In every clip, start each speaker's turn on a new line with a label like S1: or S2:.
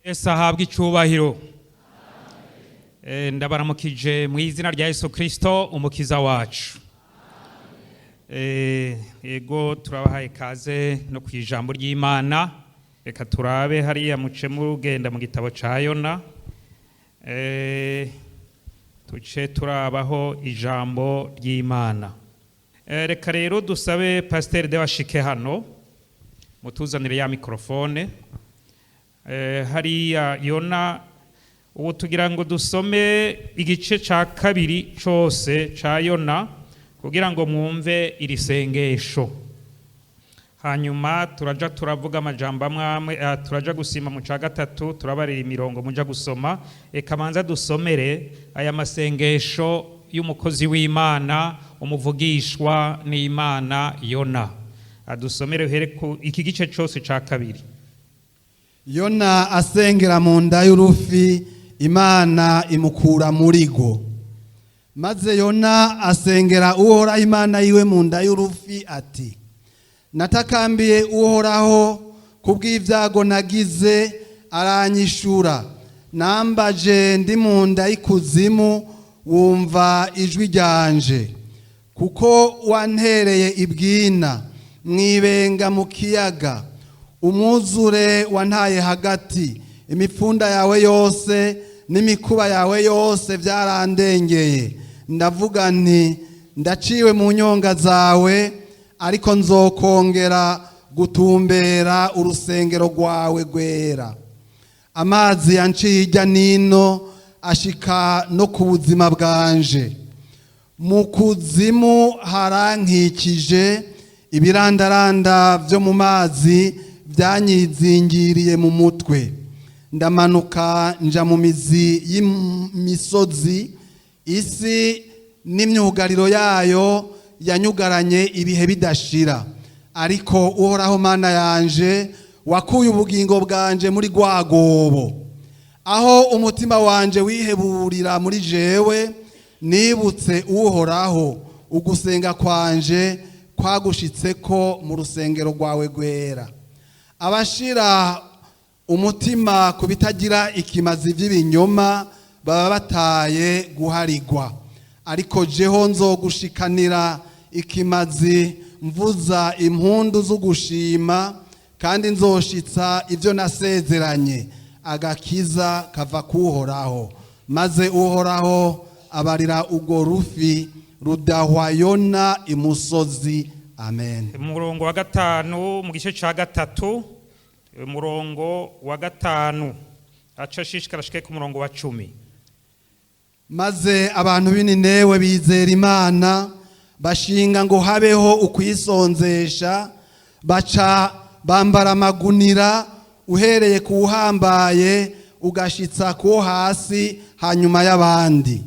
S1: Ahabwa icubahiro. Ndabaramukije mu izina rya Yesu Kristo umukiza wacu. Ego turabahaye kaze no kwijambo ry'Imana. Reka turabe hariya muce murugenda mu gitabo ca YONA. Tuce turabaho ijambo ry'Imana. Reka rero dusabe Pasteur de washike hano mutuzanire ya mikrofone. Hariya YONA ubu tugira ngo dusome igice ca kabiri cose ca YONA kugira ngo mwumve iri sengesho. Hanyuma turaja turavuga amajambo amwe turaja gusima mu ca gatatu turabarira imirongo muja gusoma. Eka manza dusomere aya masengesho y'umukozi w'Imana umuvugishwa n'Imana YONA. Adusomere here ku iki gice cose ca kabiri.
S2: YONA asengera mu nda y'urufi Imana imukura murigo. Maze YONA asengera Uhoraho Imana yiwe mu nda y'urufi ati: Natakambiye Uhoraho kubw'ivyago nagize aranyishura. Nambaje ndi mu nda y'ikuzimu wumva ijwi ryanje. Kuko wantereye ibwina mwibenga mu kiyaga. Umwuzure wantaye hagati, imipfunda yawe yose n'imikuba yawe yose vyarandengeye. Ndavuga nti ndaciwe mu nyonga zawe, ariko nzokongera gutumbera urusengero rwawe rwera. Amazi yanciye hirya nino ashika no ku buzima bwanje. Mu kuzimu harankikije, ibirandaranda vyo mu mazi vyanyizingiriye mu mutwe. Ndamanuka nja mu mizi y'imisozi, isi n'imyugariro yayo yanyugaranye ibihe bidashira. Ariko Uhoraho Mana yanje wakuye ubugingo bwanje muri rwagobo. Aho umutima wanje wiheburira muri jewe, nibutse Uhoraho ugusenga kwanje kwagushitseko mu rusengero rwawe rwera. Abashira umutima kubitagira ikimazi vy'ibinyoma baba bataye guharigwa. Ariko jeho nzogushikanira ikimazi mvuza impundu z'ugushima, kandi nzoshitsa ivyo nasezeranye. Agakiza kava kuhoraho. Maze Uhoraho abarira ugo rufi rudahwa YONA imusozi. Amen.
S1: Umurongo wa gatanu mu gice ca gatatu, umurongo wa gatanu aca shishikara shike ku murongo wa 10.
S2: Maze abantu b'Ininewe bizera Imana, bashinga ngo habeho ukwisonzesha, baca bambara amagunira uhereye kuhambaye ugashitsa ku hasi hanyuma y'abandi.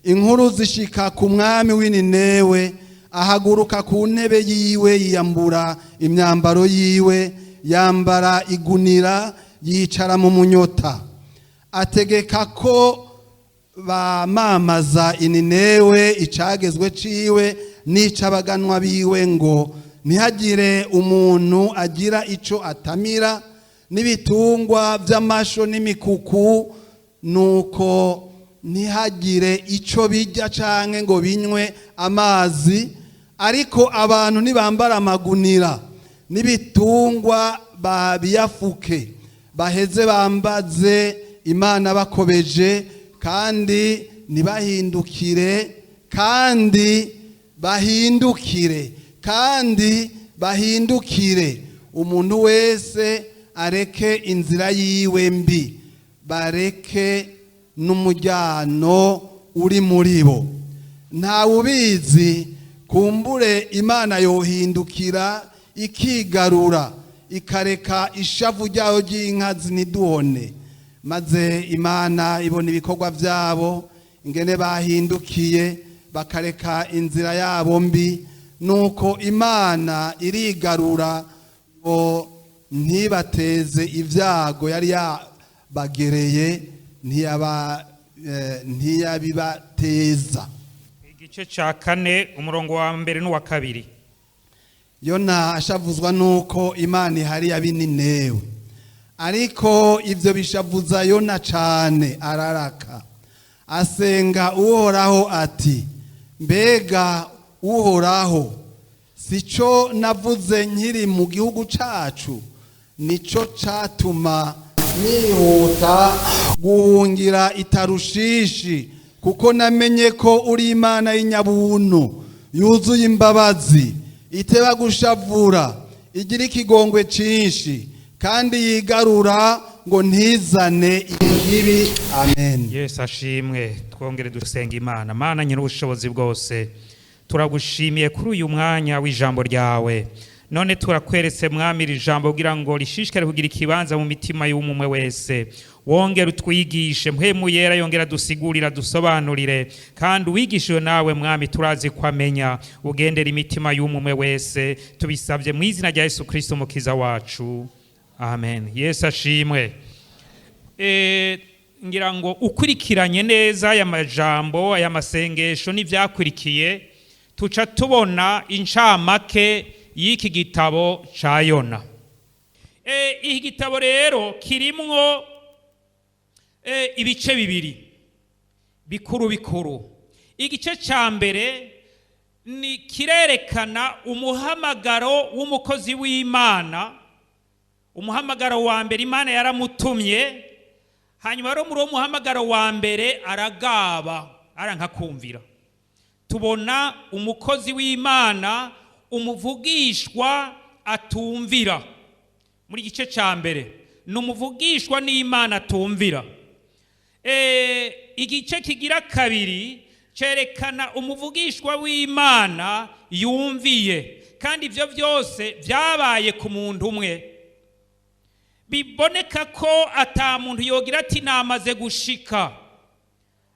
S2: Inkuru zishika ku mwami w'Ininewe, ahaguruka ku ntebe yiwe yiyambura imyambaro yiwe, yambara igunira yicara mu munyota. Ategeka ko bamamaza Ininewe icagezwe ciwe n'icabaganwa biwe, ngo ntihagire umuntu agira ico atamira, n'ibitungwa vy'amasho n'imikuku, nuko ntihagire ico bijya canke ngo binywe amazi. Ariko abantu nibambara amagunira n'ibitungwa babiyafuke, baheze bambaze Imana bakobeje, kandi nibahindukire kandi bahindukire. Umuntu wese areke inzira yiwe mbi, bareke n'umujyano uri muri bo. Ntawe ubizi, kumbure Imana yohindukira ikigarura, ikareka ishavu ryayo ry'inkazi ntiduhone. Maze Imana ibona ibikorwa vyabo, ingene bahindukiye bakareka inzira yabo mbi, nuko Imana irigarura ngo ntibateze ivyago yari yabagereye, ntiyabibateza.
S1: Igice ca kane umurongo wa mbere n'uwa kabiri.
S2: YONA ashavuzwa nuko Imana ihari y'Ininewe. ariko ivyo bishavuza Yona cane, araraka asenga Uhoraho ati, mbega Uhoraho, sico navuze nkiri mu gihugu cacu, nico catuma nihuta guhungira i Tarushishi, kuko namenye ko uri Imana y'inyabuntu yuzuye imbabazi, iteba gushavura, igira ikigongwe cinshi, kandi yigarura ngo ntizane ibibi. Amen.
S1: Yesu ashimwe. Twongere dusenga Imana. Mana nyir'ubushobozi bwose, turagushimiye kuri uyu mwanya w'ijambo ryawe. None turakweretse mwami iri jambo kugira ngo rishishikare kugira ikibanza mu mitima y'umwe wese. Wongera utwigishe, mpwemu yera yongera dusigurira, dusobanurire, kandi uwigishijwe nawe mwami turazi kwamenya, ugendera imitima y'umwe wese. Tubisabye mu izina rya Yesu Kristo umukiza wacu. Amen. Yesu ashimwe. Ngira ngo ukurikiranye neza aya majambo, aya masengesho n'ivyakurikiye, tuca tubona incamake y'iki gitabo ca Yona. Iki gitabo rero kirimwo ibice bibiri bikuru bikuru. Igice ca mbere ni kirerekana umuhamagaro w'umukozi w'Imana, umuhamagaro wa mbere Imana yaramutumye, hanyuma rero muri uwo muhamagaro wa mbere aragaba, aranka kumvira. Tubona umukozi w'Imana, umuvugishwa atumvira. Muri gice ca mbere ni umuvugishwa n'Imana atumvira. Igice kigira kabiri cerekana umuvugishwa w'Imana yumviye, kandi ivyo byose byabaye ku muntu umwe. Biboneka ko ata muntu yogira ati namaze gushika,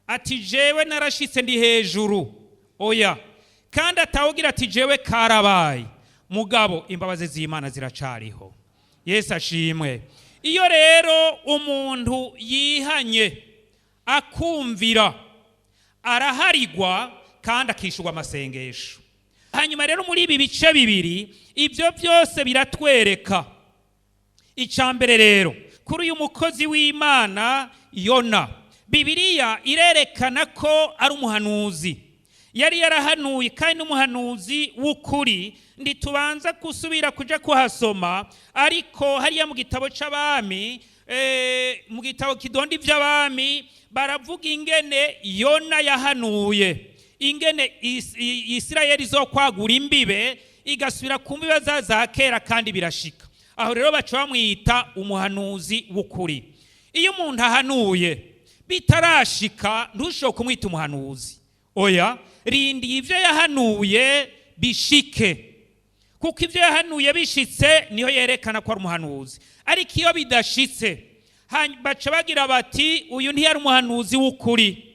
S1: ati jewe narashitse ndi hejuru, oya. Kandi atawugira ati jewe karabaye, mugabo imbabazi z'Imana ziracariho. Yesu ashimwe. Iyo rero umuntu yihanye akumvira, araharigwa kandi akishurwa amasengesho. Hanyuma rero muri ibi bice bibiri, ibyo byose biratwereka. Icambere rero kuri uyu mukozi w'Imana Yona, Bibiliya irerekana ko ari umuhanuzi. Yari yarahanuye kandi n'umuhanuzi w'ukuri. Nditubanza kusubira kuja kuhasoma, ariko hariya mu gitabo c'abami, mu gitabo kidondi vy'abami baravuga ingene Yona yahanuye, ingene Isirayeli zokwagura imbibe igasubira ku mbibe za kera, kandi birashika. Aho rero baca bamwita umuhanuzi w'ukuri. Iyo umuntu ahanuye bitarashika ntushobora kumwita umuhanuzi, oya. Rindi ivyo yahanuye bishike, kuko ivyo yahanuye bishitse niho yerekana ko ari umuhanuzi. Ariko iyo bidashitse baca bagira bati uyu ntiyari umuhanuzi w'ukuri.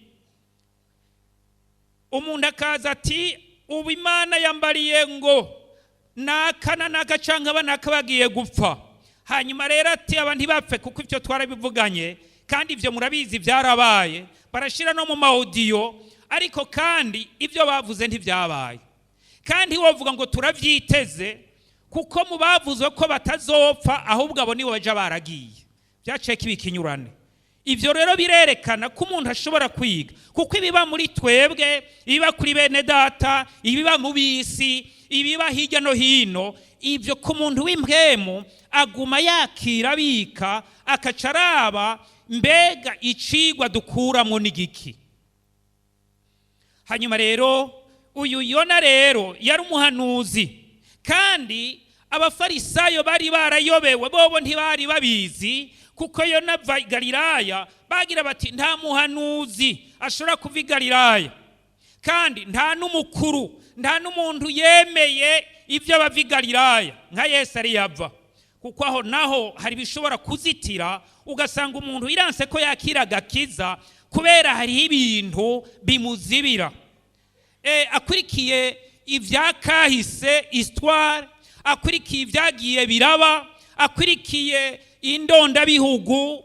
S1: Umuntu akaza ati ubu Imana yambariye ngo nakana nagacanga banaka bagiye gupfa, hanyuma rero ati aba ntibapfe kuko ivyo twarabivuganye, kandi ivyo murabizi byarabaye, barashira no mu audio, ariko kandi ivyo bavuze ntivyabaye. Kandi wovuga ngo turavyiteze kuko mu bavuze ko batazopfa ahubwo abo nibo baje baragiye, byaciye kibikinyurane. Ivyo rero birerekana ko umuntu ashobora kwiga, kuko ibiba muri twebwe, ibiba kuri bene data, ibiba mu bisi, ibiba hirya no hino, ivyo ku muntu w'impwemu aguma yakira bika, akacaraba mbega icigwa dukuramwo n'igiki. Hanyuma rero uyu Yona rero yari umuhanuzi, kandi abafarisayo bari barayobewe, bobo ntibari babizi, kuko Yona ava Galilaya bagira bati nta muhanuzi ashobora kuva Galilaya, kandi nta n'umukuru, nta n'umuntu yemeye ivyo bava Galilaya nka Yesu ari yava, kuko aho naho hari bishobora kuzitira, ugasanga umuntu iranse ko yakira gakiza kubera hari ibintu bimuzibira. Akurikiye ivyakahise histoire, akurikiye ivyagiye biraba, akurikiye indonda bihugu,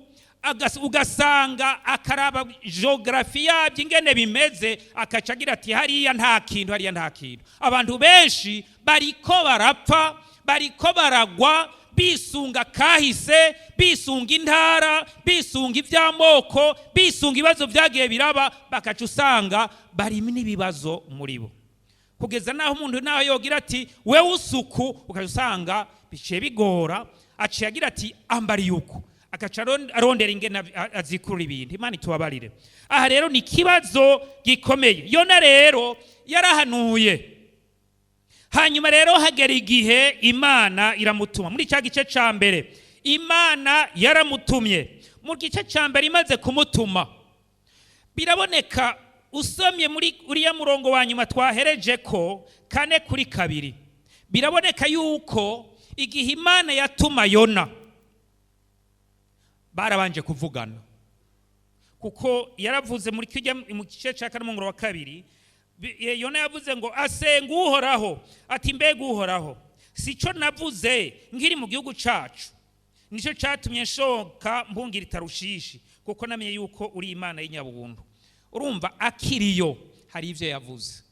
S1: ugasanga akaraba geography yabyo ingene bimeze, akacagira ati hariya nta kintu, hariya nta kintu. Abantu benshi bariko barapfa, bariko baragwa, bisunga kahise, bisunga intara, bisunga iby'amoko, bisunga ibibazo byagiye biraba, bakaca usanga barimo n'ibibazo muri bo, kugeza naho umuntu naho yogira ati wewe usuku, ukaca usanga biciye bigora, aciye agira ati ambariye uku, akaca arondera ingene azikurura ibindi. Imana itubabarire. Aha rero ni ikibazo gikomeye. Yona rero yarahanuye, hanyuma rero hagera igihe Imana iramutuma. Muri cya gice cya mbere Imana yaramutumye, mu gice cya mbere imaze kumutuma biraboneka, usomye muri uriya murongo wa nyuma twahereje ko 4:2, biraboneka yuko igihe Imana yatuma Yona barabanje kuvugana, kuko yaravuze muri gice cya 4:2, Yona yavuze ngo asenga Uhoraho, ati mbega Uhoraho sico navuze ngiri mu gihugu cacu, nico catumye nshoka mbungira Tarushishi, kuko namenye yuko uri Imana y'inyabuntu. Urumva akiriyo hari ivyo yavuze.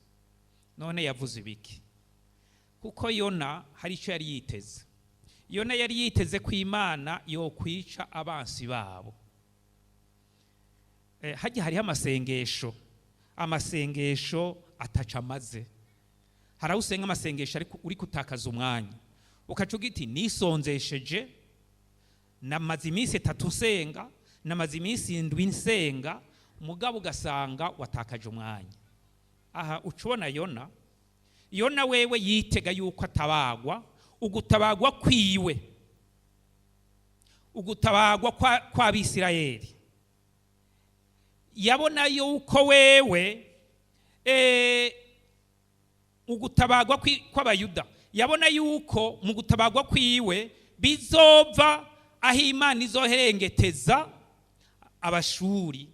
S1: None yavuze ibiki? Kuko Yona hari ico yari yiteze. Yona yari yiteze ko Imana yo kwica abansi babo. Hajya hariho amasengesho ataca amaze. Harawusenga amasengesho ariko uri kutakaza umwanya, ukaca ugiti nisonzesheje, namaze iminsi 3 nsenga, namaze iminsi 7 nsenga, mugabo ugasanga watakaje umwanya. Aha ucubona Yona wewe yitega yuko atabagwa, ugutabagwa kwiwe, ugutabagwa kwa Abisirayeli. Yabona yuko wewe ugutabagwa kw'Abayuda, yabona yuko mu gutabagwa kwiwe bizova aho Imana izoherengeteza Abashuri,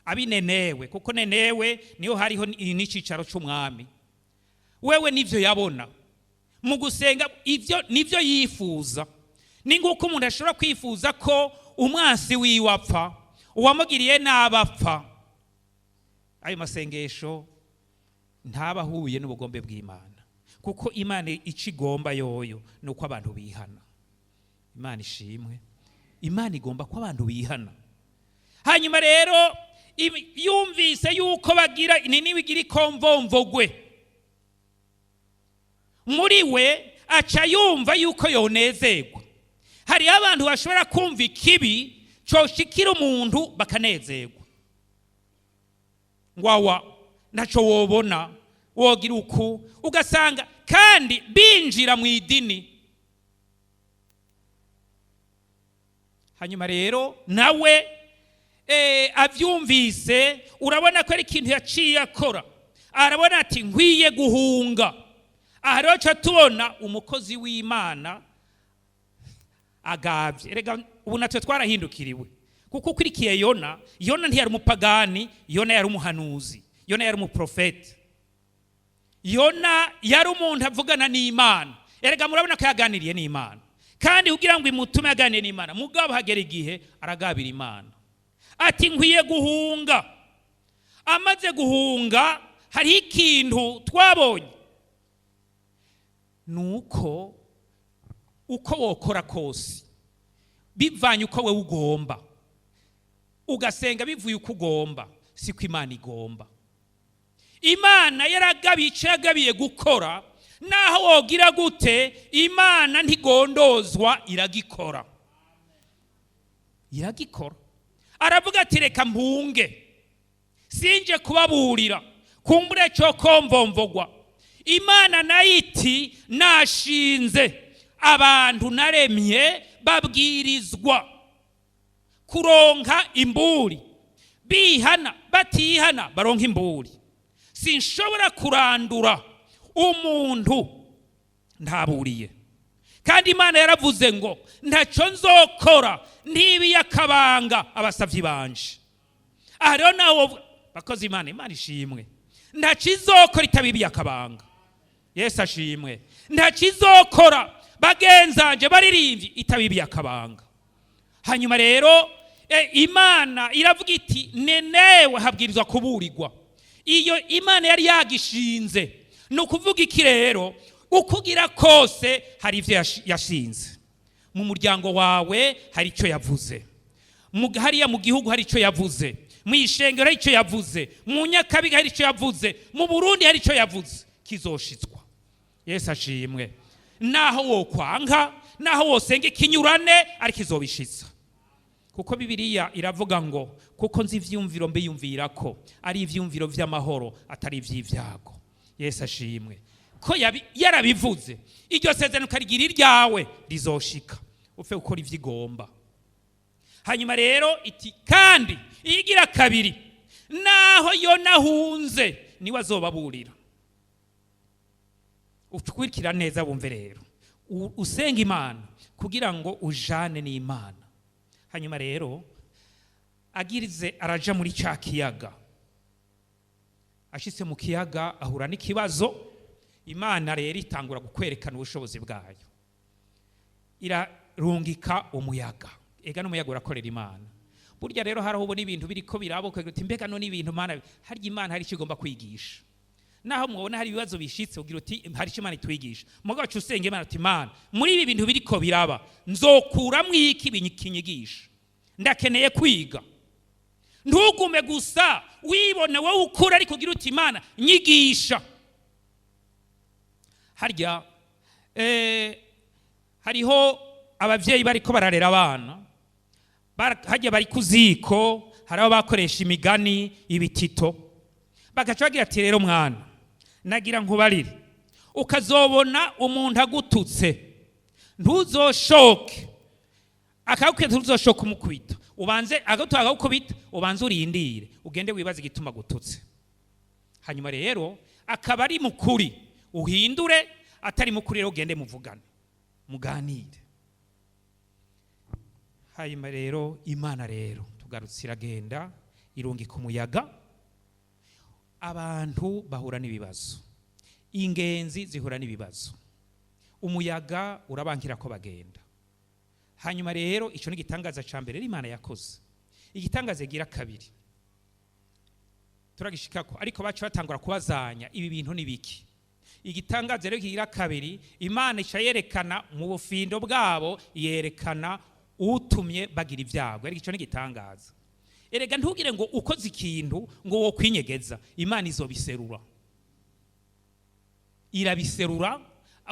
S1: abinenewe, kuko nenewe niho hariho n'icicaro c'umwami. Wewe nivyo yabona mu gusenga, ivyo nivyo yifuza. Ni nguko umuntu ashobora kwifuza ko umwansi wiwe apfa, uwamugiriye n'abapfa. Ayo masengesho ntabahuye n'ubugombe bw'Imana, kuko Imana icigomba yoyo nuko abantu bihana. Imana ishimwe. Imana igomba ko abantu bihana. Hanyuma rero yumvise yuko bagira Niniwigira ikomvomvogwe muri we, aca yumva yuko yonezerwa. Hari abantu bashobora kumva ikibi coshikira umuntu bakanezerwa, ngwawa ntaco wobona wogira uku, ugasanga kandi binjira mu idini. Hanyuma rero nawe avyumvise, urabona ko ari ikintu yaciye akora, arabona ati nkwiye guhunga. Aha rero ca tubona umukozi w'Imana agavye. Erega ubu natwe twarahindukiriwe, kuko ukurikiye Yona ntiyari umupagani, Yona yari umuhanuzi, Yona yari umuprofeti, Yona yari umuntu avugana n'Imana. Erega murabona ko yaganiriye n'Imana, kandi kugira ngo imutume yaganiriye n'Imana, mugabo hagera igihe aragabira Imana ati nkwiye guhunga. Amaze guhunga, hari ikintu twabonye, nuko uko wokora kose bivanye uko wewe ugomba, ugasenga bivuye uko ugomba, siko Imana igomba. Imana yagabiye gukora, naho wogira gute Imana ntigondozwa, iragikora. Aravuga ati reka mpunge, sinje kubaburira, kumbure cyo komvomvogwa. Imana nayiti nashinze abantu naremye babwirizwa kuronka imburi, bihana batihana baronka imburi. Sinshobora kurandura umuntu ntaburiye, kandi Imana yaravuze ngo ntaco nzokora ntibiye akabanga abasavyi banje. Aha rero nawo bakoze Imana ishimwe, ntaco izokora itabibiye akabanga. Yesu ashimwe. Ntaco izokora bagenzanje baririmbyi itabibiye akabanga. Hanyuma rero Imana iravuga iti nenewe habwirizwa kuburirwa. Iyo Imana yari yagishinze, no kuvuga iki rero, ukugira kose hari ivyo yashinze. mu muryango wawe hari icyo yavuze, hariya mu gihugu hari icyo yavuze, mu ishengero hari icyo yavuze, mu Nyakabiga hari icyo yavuze, mu Burundi hari icyo yavuze, kizoshitswa. Yesu ashimwe. Naho wokwanga, naho wosenga ikinyurane, ariko izobishitsa. Kuko Bibiliya iravuga ngo kuko nzi ivyumviro mbiyumvira ko ari ivyumviro vy'amahoro atari ivy'ivyago. Yesu ashimwe. Ko yarabivuze, iryo sezerano karigira iryawe rizoshika, upfe gukora ivyigomba. Hanyuma rero iti kandi igira kabiri, naho Yona ahunze niwe azobaburira. Ukurikira neza bumve rero, usenga Imana kugira ngo ujane n'Imana. Hanyuma rero agirize araja muri ca kiyaga. Ashitse mu kiyaga ahura n'ikibazo. Imana rero itangura gukwerekana ubushobozi bwayo, irarungika umuyaga. Ega n'umuyaga urakorera Imana. Burya rero haraho ubona ibintu biriko biraboka uti mbega no n'ibintu Imana, hari Imana hari ikigomba kwigisha. Naho mwabona hari ibibazo bishitse ugira uti hari icyo Imana itwigisha, mugabo cyo usenge Imana uti Imana, muri ibi bintu biriko biraba nzokuramwo iki binyigisha, ndakeneye kwiga. Ntugume gusa wibone wowe ukura, ariko ugira uti Imana nyigisha. Harya hariho abavyeyi bariko bararera abana, harya bari kuziko, haraho bakoresha imigani, ibitito, bagaca bagira ati rero mwana, nagira nkubarire, ukazobona umuntu agututse ntuzoshoke, akagukubita ntuzoshoke umukubita, ubanze agakubita, ubanze urindire ugende wibaza igituma gututse. Hanyuma rero akaba ari mukuri uhindure, atari mukuri rero ugende muvugane muganire. Hanyuma rero Imana rero tugarutse iragenda irungika umuyaga, abantu bahura n'ibibazo, ingenzi zihura n'ibibazo, umuyaga urabankira ko bagenda. Hanyuma rero ico ni gitangaza ca mbere Imana yakoze. Igitangaza gira kabiri turagishikako, ariko bacu batangura kubazanya ibi bintu nibiki. Igitangaza rero gira kabiri, Imana ica yerekana mu bufindo bwabo, yerekana utumye bagira ibyago. Ariko ico ni gitangaza. Erega ntugire ngo ukoze ikintu ngo wo kwinyegeza, Imana izobiserura. Irabiserura,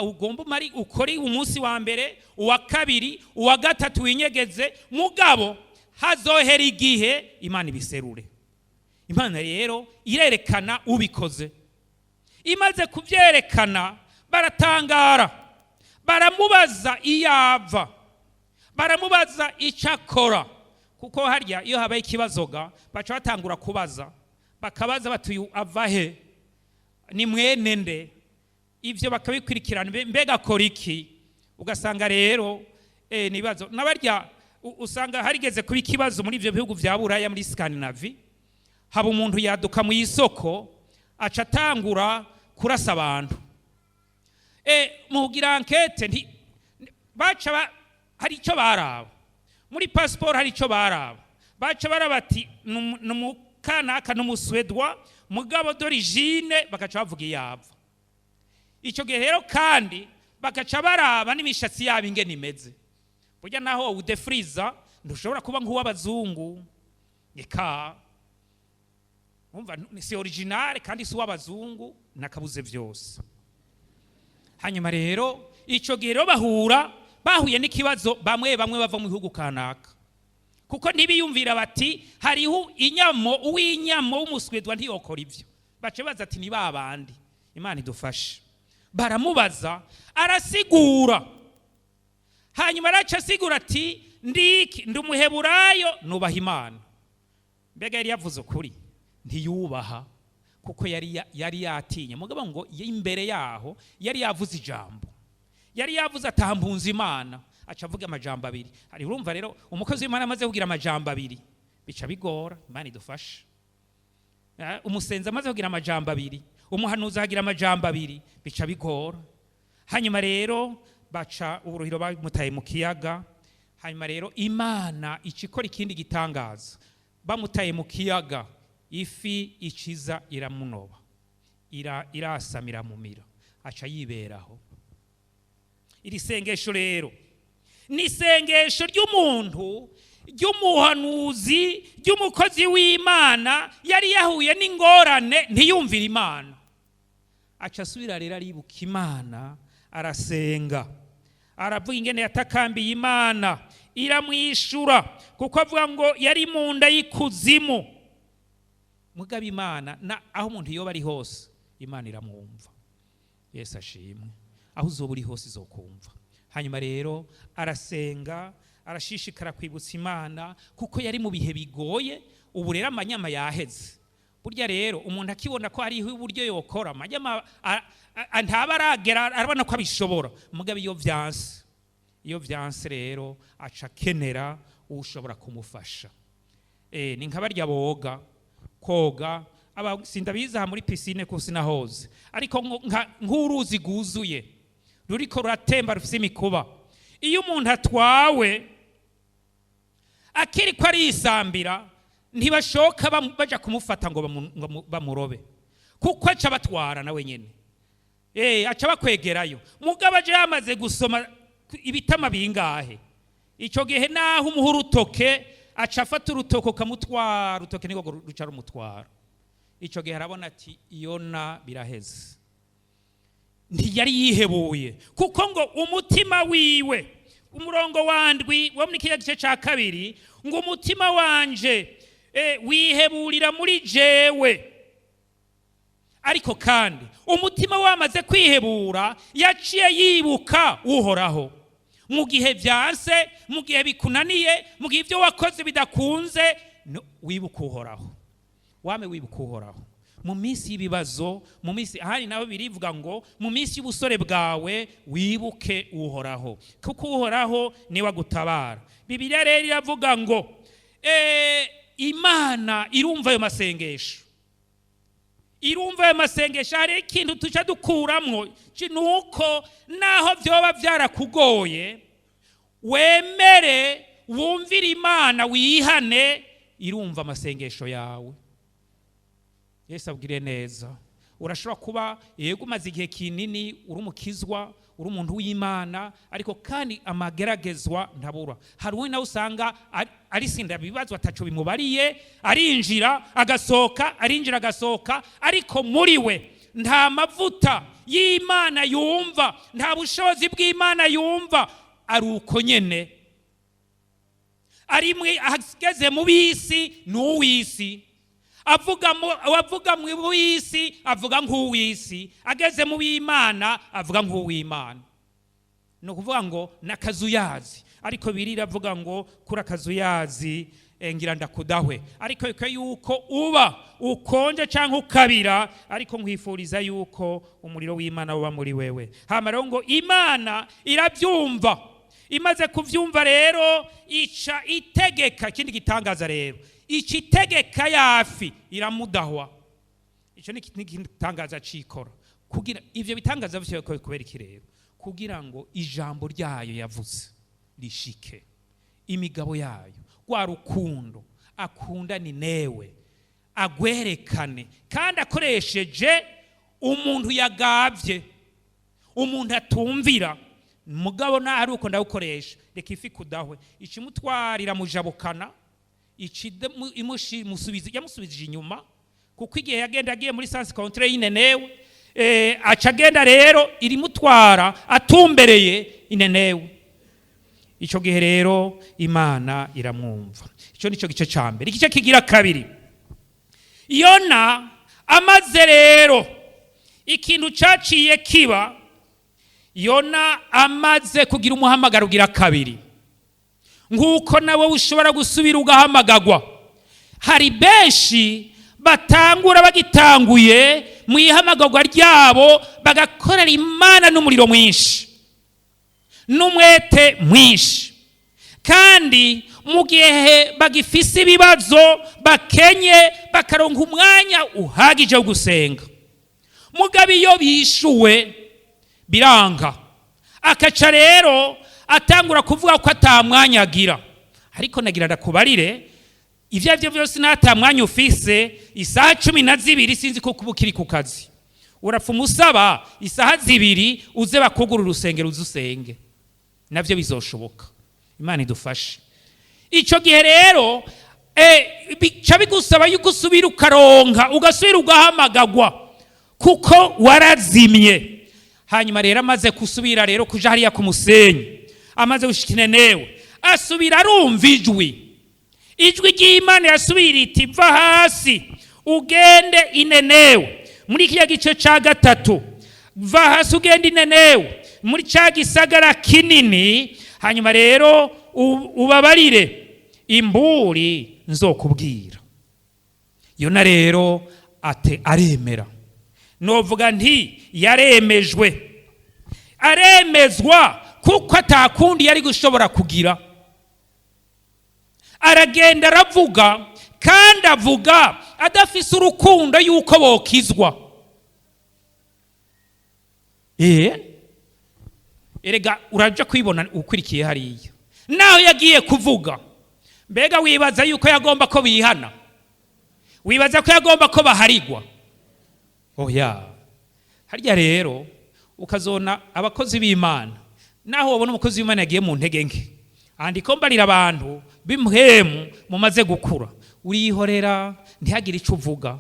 S1: ugomba mari ukori umunsi wa mbere, uwa kabiri, uwa gatatu winyegeze, mugabo hazohera igihe Imana ibiserure. Imana rero irerekana ubikoze. Imaze kuvyerekana baratangara, baramubaza iyava, baramubaza icakora. Kuko harya iyo habaye ikibazoga baca batangura kubaza, bakabaza batuyu avahe, ni mwene nde, ivyo bakabikurikirana, mbega akora iki. Ugasanga rero nibazo nabarya usanga harigeze kuba ikibazo muri ivyo bihugu vya Buraya, muri Scandinavie, haba umuntu yaduka mu isoko aca atangura kurasa abantu. Mugira enquête baca hari ico baraba muri passport, hari ico baraba, baca barabati numukanaka n'umuswedwa mugabo d'origine, bakaca bavuga iyava. Ico gihe rero kandi bakaca baraba n'imishatsi yabo ingene imeze. Burya naho udefriza ntushobora kuba nk'uw'abazungu, eka umva si original kandi si uw'abazungu, nakabuze vyose. Hanyuma rero ico gihe rero bahuye n'ikibazo, bamwe bava mu bihugu kanaka, kuko ntibiyumvira bati hariho uw'inyamo w'umuswedwa ntiyokora ivyo. Bace baza ati ni babandi. Imana idufashe. Baramubaza arasigura, hanyuma araca asigura ati ndi umuheburayo nubaha Imana. Mbega yari yavuze ukuri? Ntiyubaha, kuko yari yatinye. Mugabo ngo imbere yaho yari yavuze ijambo, yari yavuze atambunza Imana, aca avuga amajambo abiri. Hari urumva rero umukozi w'Imana amaze kugira amajambo abiri bica bigora. Imana idufashe. Umusenzi amaze kugira amajambo abiri, umuhanuzi agira amajambo abiri, bica bigora. Hanyuma rero baca uburuhiro bamutaye mu kiyaga. Hanyuma rero Imana icikora ikindi gitangaza, bamutaye mu kiyaga, ifi ikiza iramunoba, irasamira mu mira, aca yiberaho. Iri sengesho rero ni isengesho ry'umuntu, ry'umuhanuzi, ry'umukozi w'Imana yari yahuye n'ingorane ntiyumvire Imana. Aca asubira rero aribuka Imana, arasenga, aravuga ingene yatakambiye Imana, iramwishura, kuko avuga ngo yari mu nda y'ikuzimu. Mugabo Imana aho umuntu yoba ari hose, Imana iramwumva. Yesu ashimwe. Aho uzoba uri hose izokumva. Hanyuma rero arasenga, arashishikara kwibutsa Imana, kuko yari mu bihe bigoye. Ubu rero amanyama yaheze. Burya rero umuntu akibona ko hariho uburyo yokora amanyama ntaba aragera, arabona ko abishobora. Mugabo iyo vyanse rero aca kenera ushobora kumufasha. Ni nkabarya boga, koga, sindabiza muri piscine ko sinahoze, ariko nk'uruzi guzuye ruriko ruratemba rufise imikuba. Iyo umuntu atwawe akiri ko arisambira, ntibashoka baja kumufata ngo bamurobe, kuko aca batwara nawe nyene, aca bakwegerayo. Mugabo aje yamaze gusoma ibitama bingahe, ico gihe naho umuha urutoke aca afata urutoke ukamutwara, urutoke niko ruca rumutwara. Ico gihe arabona ati Yona biraheze. Ntiyari yihebuye, kuko ngo umutima wiwe, umurongo wandwi wo muri kiriya gice ca kabiri, ngo umutima wanje wiheburira muri jewe. Ariko kandi umutima wamaze kwihebura, yaciye yibuka Uhoraho. Mu gihe vyanse, mu gihe bikunaniye, mu gihe ivyo wakoze bidakunze, wibuka Uhoraho. Wame wibuka Uhoraho. Mu minsi y'ibibazo, mu minsi ahari naho birivuga ngo mu minsi y'ubusore bwawe wibuke Uhoraho, kuko Uhoraho niwe agutabara. Bibiliya rero iravuga ngo Imana irumva ayo masengesho. Irumva ayo masengesho. Hari ikintu tuca dukuramwo, nuko naho vyoba vyarakugoye, wemere wumvire Imana, wihane, irumva amasengesho yawe. Yesu abwire neza. Urashobora kuba yego umaze igihe kinini uri umukizwa, uri umuntu w'Imana, ariko kandi amageragezwa ntabura. Hari uwe nawe usanga ari sinda bibazo ataco bimubariye, arinjira agasohoka, arinjira agasohoka, ariko muri we nta mavuta y'Imana yumva, nta bushobozi bw'Imana yumva. Ari uko nyene, arimwe ahageze mu bisi n'uwisi. Avuga mu w'isi avuga nk'uw'isi, ageze mu w'Imana avuga nk'uw'Imana. No kuvuga ngo nakazuyazi, ariko birira avuga ngo kuri akazuyazi ngira ndakudahwe. Ariko yuko uba ukonje canke ukabira, ariko nkwifuriza yuko umuriro w'Imana uba muri wewe. Hama rero ngo Imana irabyumva. Imaze kuvyumva rero ica itegeka. Ikindi gitangaza rero, ikitegeka yafi iramudahwa. Ico ni gitangaza cikora. Kugira ivyo bitangaza byo kubera iki rero? Kugira ngo ijambo ryayo yavuze rishike, imigabo yayo, kwa rukundo akunda ni newe, agwerekane, kandi akoresheje umuntu yagavye, umuntu atumvira. Mugabo na ari uko ndawukoresha, reka ifi kudahwe, ikimutwarira mujabukana, yamusubizije inyuma, kuko igihe yagenda agiye muri sansi kontre y'inenewe, aca agenda rero irimutwara atumbereye inenewe. Ico gihe rero Imana iramwumva. Ico nico gice ca mbere. Igice kigira kabiri, Yona amaze rero ikintu caciye kiba, Yona amaze kugira umuhamagaro ugira kabiri. Nguko nawe ushobora gusubira ugahamagagwa. Hari benshi batangura bagitanguye mu ihamagagwa ryabo, bagakorera Imana n'umuriro mwinshi n'umwete mwinshi, kandi mu gihe bagifise ibibazo bakenye, bakaronka umwanya uhagije wo gusenga. Mugabo iyo bishuwe biranga, akaca rero atangura kuvuga ko atamwanya agira. Ariko nagira ndakubarire, ivyo byose natamwanya ufise, isaha 12 sinzi ko kubukiri ku kazi, urapfa umusaba isaha 2 uze bakugura urusengero uzusenge, navyo bizoshoboka. Imana idufashe. Icyo gihe rero bica bigusaba yuko usubira ukaronka, ugasubira ugahamagagwa kuko warazimye. Hanyuma rero amaze kusubira rero kuja hariya ku musenyi, amaze gushika Inenewe, asubira arumva ijwi ry'Imana yasubira iti va hasi ugende Inenewe. Muri kiya gice ca gatatu, va hasi ugende Inenewe, muri ca gisagara kinini, hanyuma rero ubabarire imburi nzokubwira. Yona rero aremera. Novuga nti yaremejwe, aremezwa kuko atakundi yari gushobora kugira. Aragenda aravuga, kandi avuga adafise urukundo yuko bokizwa. Erega uraja kwibona ukurikiye hariya, naho yagiye kuvuga, mbega wibaza yuko yagomba ko bihana? Wibaza ko yagomba ko baharigwa? Oya. Harya rero ukazona abakozi b'Imana, naho wabona umukozi w'Imana yagiye mu ntege nke, andiko mbarira abantu b'imhemu mumaze gukura, urihorera ntihagire ico uvuga.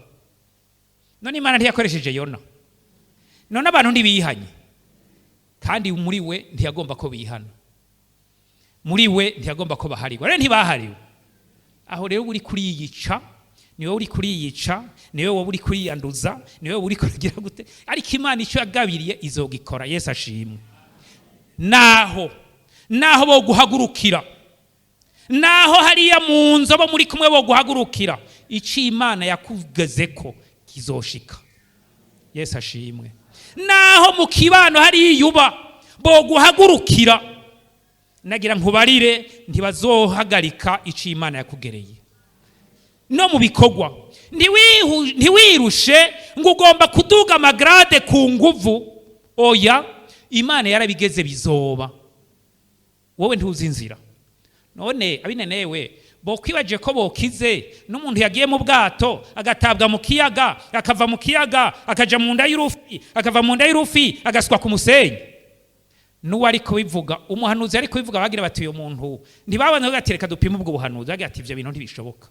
S1: None Imana ntiyakoresheje Yona? None abantu ntibihanye? Kandi muri we ntiyagomba ko bihana, muri we ntiyagomba ko baharigwa, rero ntibahariwe. Aho rero uri kuriyica, niwe uri kuriyica, niwe wowe uri kuriyanduza, niwe uri kugira gute, ariko Imana icyo yagabiriye izogikora. Yesu ashimwe. Naho bo guhagurukira, naho hariya mu nzobo muri kumwe bo guhagurukira, icyo Imana yakugezeko kizoshika. Yesu ashimwe. Naho mu kibano hari yuba bo guhagurukira, nagira nkubarire ntibazohagarika icyo Imana yakugereye. No mu bikogwa ntiwirushe ngo ugomba kuduga amagrade ku nguvu. Oya, Imana yarabigeze bizoba, wowe ntuzi inzira. None abinenewe bokwibaje ko bokize n'umuntu yagiye mu bwato agatabwa mu kiyaga, akava mu kiyaga akaja mu nda y'urufi, akava mu nda y'urufi agaswa ku musenyi. Nuwo ariko bivuga, umuhanuzi ariko bivuga, bagira bati uyo muntu ntibabana batereka dupima ubwo buhanuzi, bagira ati ivyo bintu ntibishoboka.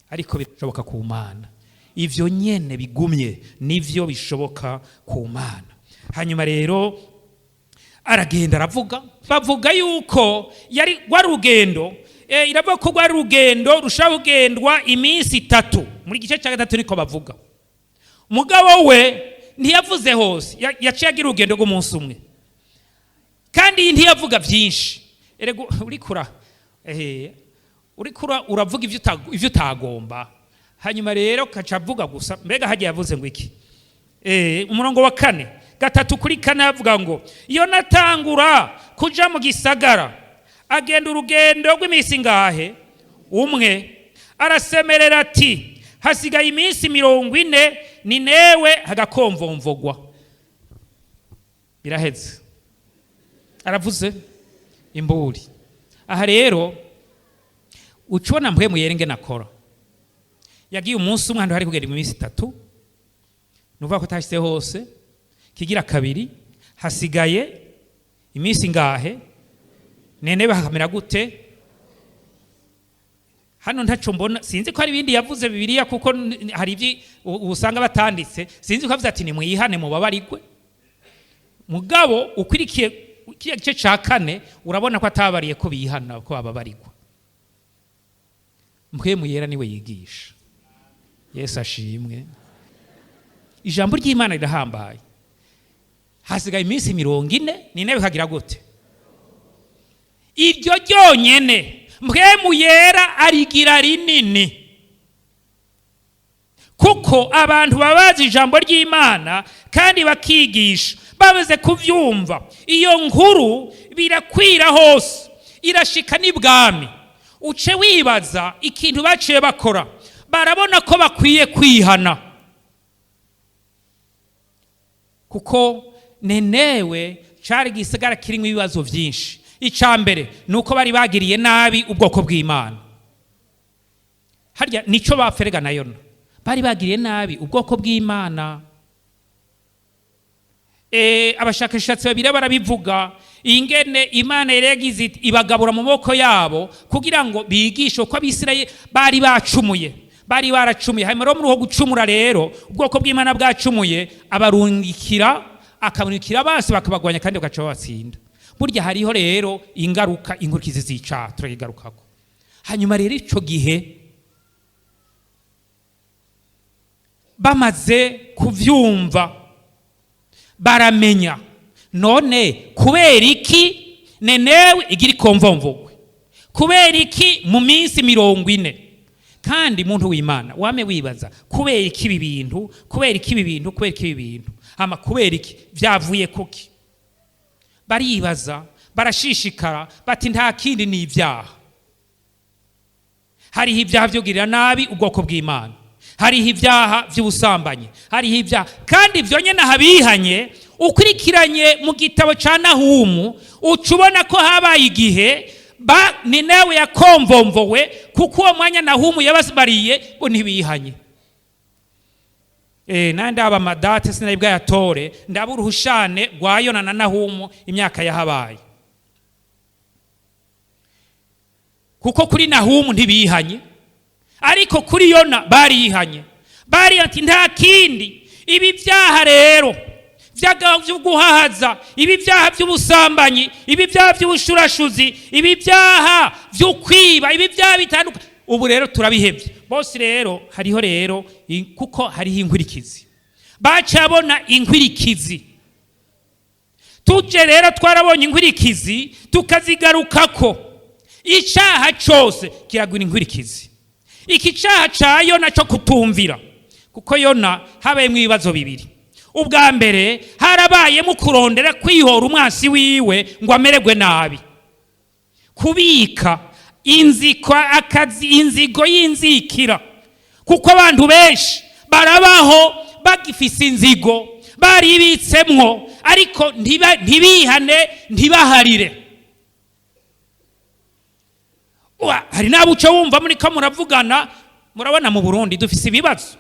S1: Ariko bishoboka ku Mana. Ivyo nyene bigumye nivyo bishoboka ku Mana. Hanyuma rero aragenda aravuga, bavuga yuko yari rugendo, iravuga ko rwari rugendo rushobora kugendwa iminsi 3. Muri gice cya 3 niko bavuga. Mugabo we ntiyavuze hose, yaciye agira urugendo rw'umunsi umwe, kandi ntiyavuga byinshi. Erego urikura uravuga ivyo utagomba, hanyuma rero kacavuga gusa. Mbega hagiye yavuze ngo iki? Umurongo wa 4 gatatu kuri 4 avuga ngo Yona atangura kuja mu gisagara, agenda urugendo rw'iminsi ngahe umwe, arasemerera ati hasigaye iminsi 40 Ninewe hagakomvomvogwa. Biraheze, aravuze imburi. Aha rero ucibona mpwemu yerenge nakora, yagiye umunsi umwe hari kugera iminsi 3, nuvuga ko tashyize hose. Kigira kabiri hasigaye iminsi ngahe Ninewe hakamera gute? Hano ntaco mbona, sinzi ko hari ibindi yavuze Bibiliya, kuko hari ibyi usanga batanditse, sinzi ko avuze ati nimwihane mubabarigwe. Mugabo ukwirikiye kiya gice ca 4 urabona ko atabariye ko bihana, ko bababarigwa. Mpwemu yera niwe yigisha. Yesu ashimwe. Ijambo ry'Imana rirahambaye. Hasigaye iminsi 40 Ninewe hagira gute? Iryo ryonyene mpwemu yera arigira rinini, kuko abantu babazi ijambo ry'Imana kandi bakigisha babaze kuvyumva. Iyo nkuru birakwira hose, irashika n'ibwami. Uce wibaza ikintu baciye bakora, barabona ko bakwiye kwihana, kuko Ninewe cari gisagara kirimo ibibazo byinshi. Icambere nuko bari bagiriye nabi ubwoko bw'Imana. Harya nico baferega na Yona, bari bagiriye nabi ubwoko bw'Imana. abashakashatsi babiri barabivuga ingene Imana yagize ibagabura mu maboko yabo kugira ngo bigishe uko Abisirayeli bari baracumuye hanyuma muri uwo gucumura rero ubwoko bw'Imana bwacumuye akabunikira bose bakabagwanya kandi bagaca babatsinda. Burya hariho rero ingaruka inkurikizi zica turayigarukako. Hanyuma rero ico gihe bamaze kuvyumva baramenya none kubera iki Nenewe igira ikomvomvogwe, kubera iki mu minsi 40 kandi muntu w'Imana wame wibaza kubera iki ibi bintu hama kubera iki vyavuye kuki. Baribaza barashishikara bati nta kindi ni ibyaha. Hariho ibyaha byo kugirira nabi ubwoko bw'Imana, hariho ibyaha by'ubusambanyi, hariho ibyaha kandi ibyo nyene habihanye. Ukurikiranye mu gitabo ca Nahumu ucubona ko habaye igihe Ninewe yakomvomvowe kuko uwo mwanya Nahumu yabasbariye bo ntibihanye. Nandi aba madate sinabwa yatore ndaba uruhushane rwa Yona na Nahumu imyaka yahabaye. Kuko kuri Nahumu ntibihanye ariko kuri Yona barihanye. Bari ati nta kindi ibi byaha rero byo guhahaza, ibi byaha by'ubusambanyi, ibi byaha by'ubushurashuzi, ibi byaha byo kwiba, ibi byaha bitandukanye ubu rero turabihebye bose. Rero hariho rero kuko hariho inkurikizi bacabona inkurikizi. Tuje rero twarabonye inkurikizi tukazigarukako. Icaha cyose kiragwira inkurikizi. Iki caha ca Yona cyo kutumvira, kuko Yona habaye mu bibazo bibiri. Ubwa mbere harabaye mu kurondera kwihora umwasi wiwe ngo amererwe nabi, kubika inzigo y'inzikira, kuko abantu benshi barabaho bagifise inzigo baribitsemwo ariko ntibihane ntibaharire. Hari nabuce wumva muri ko muravugana, murabona mu Burundi dufise ibibazo.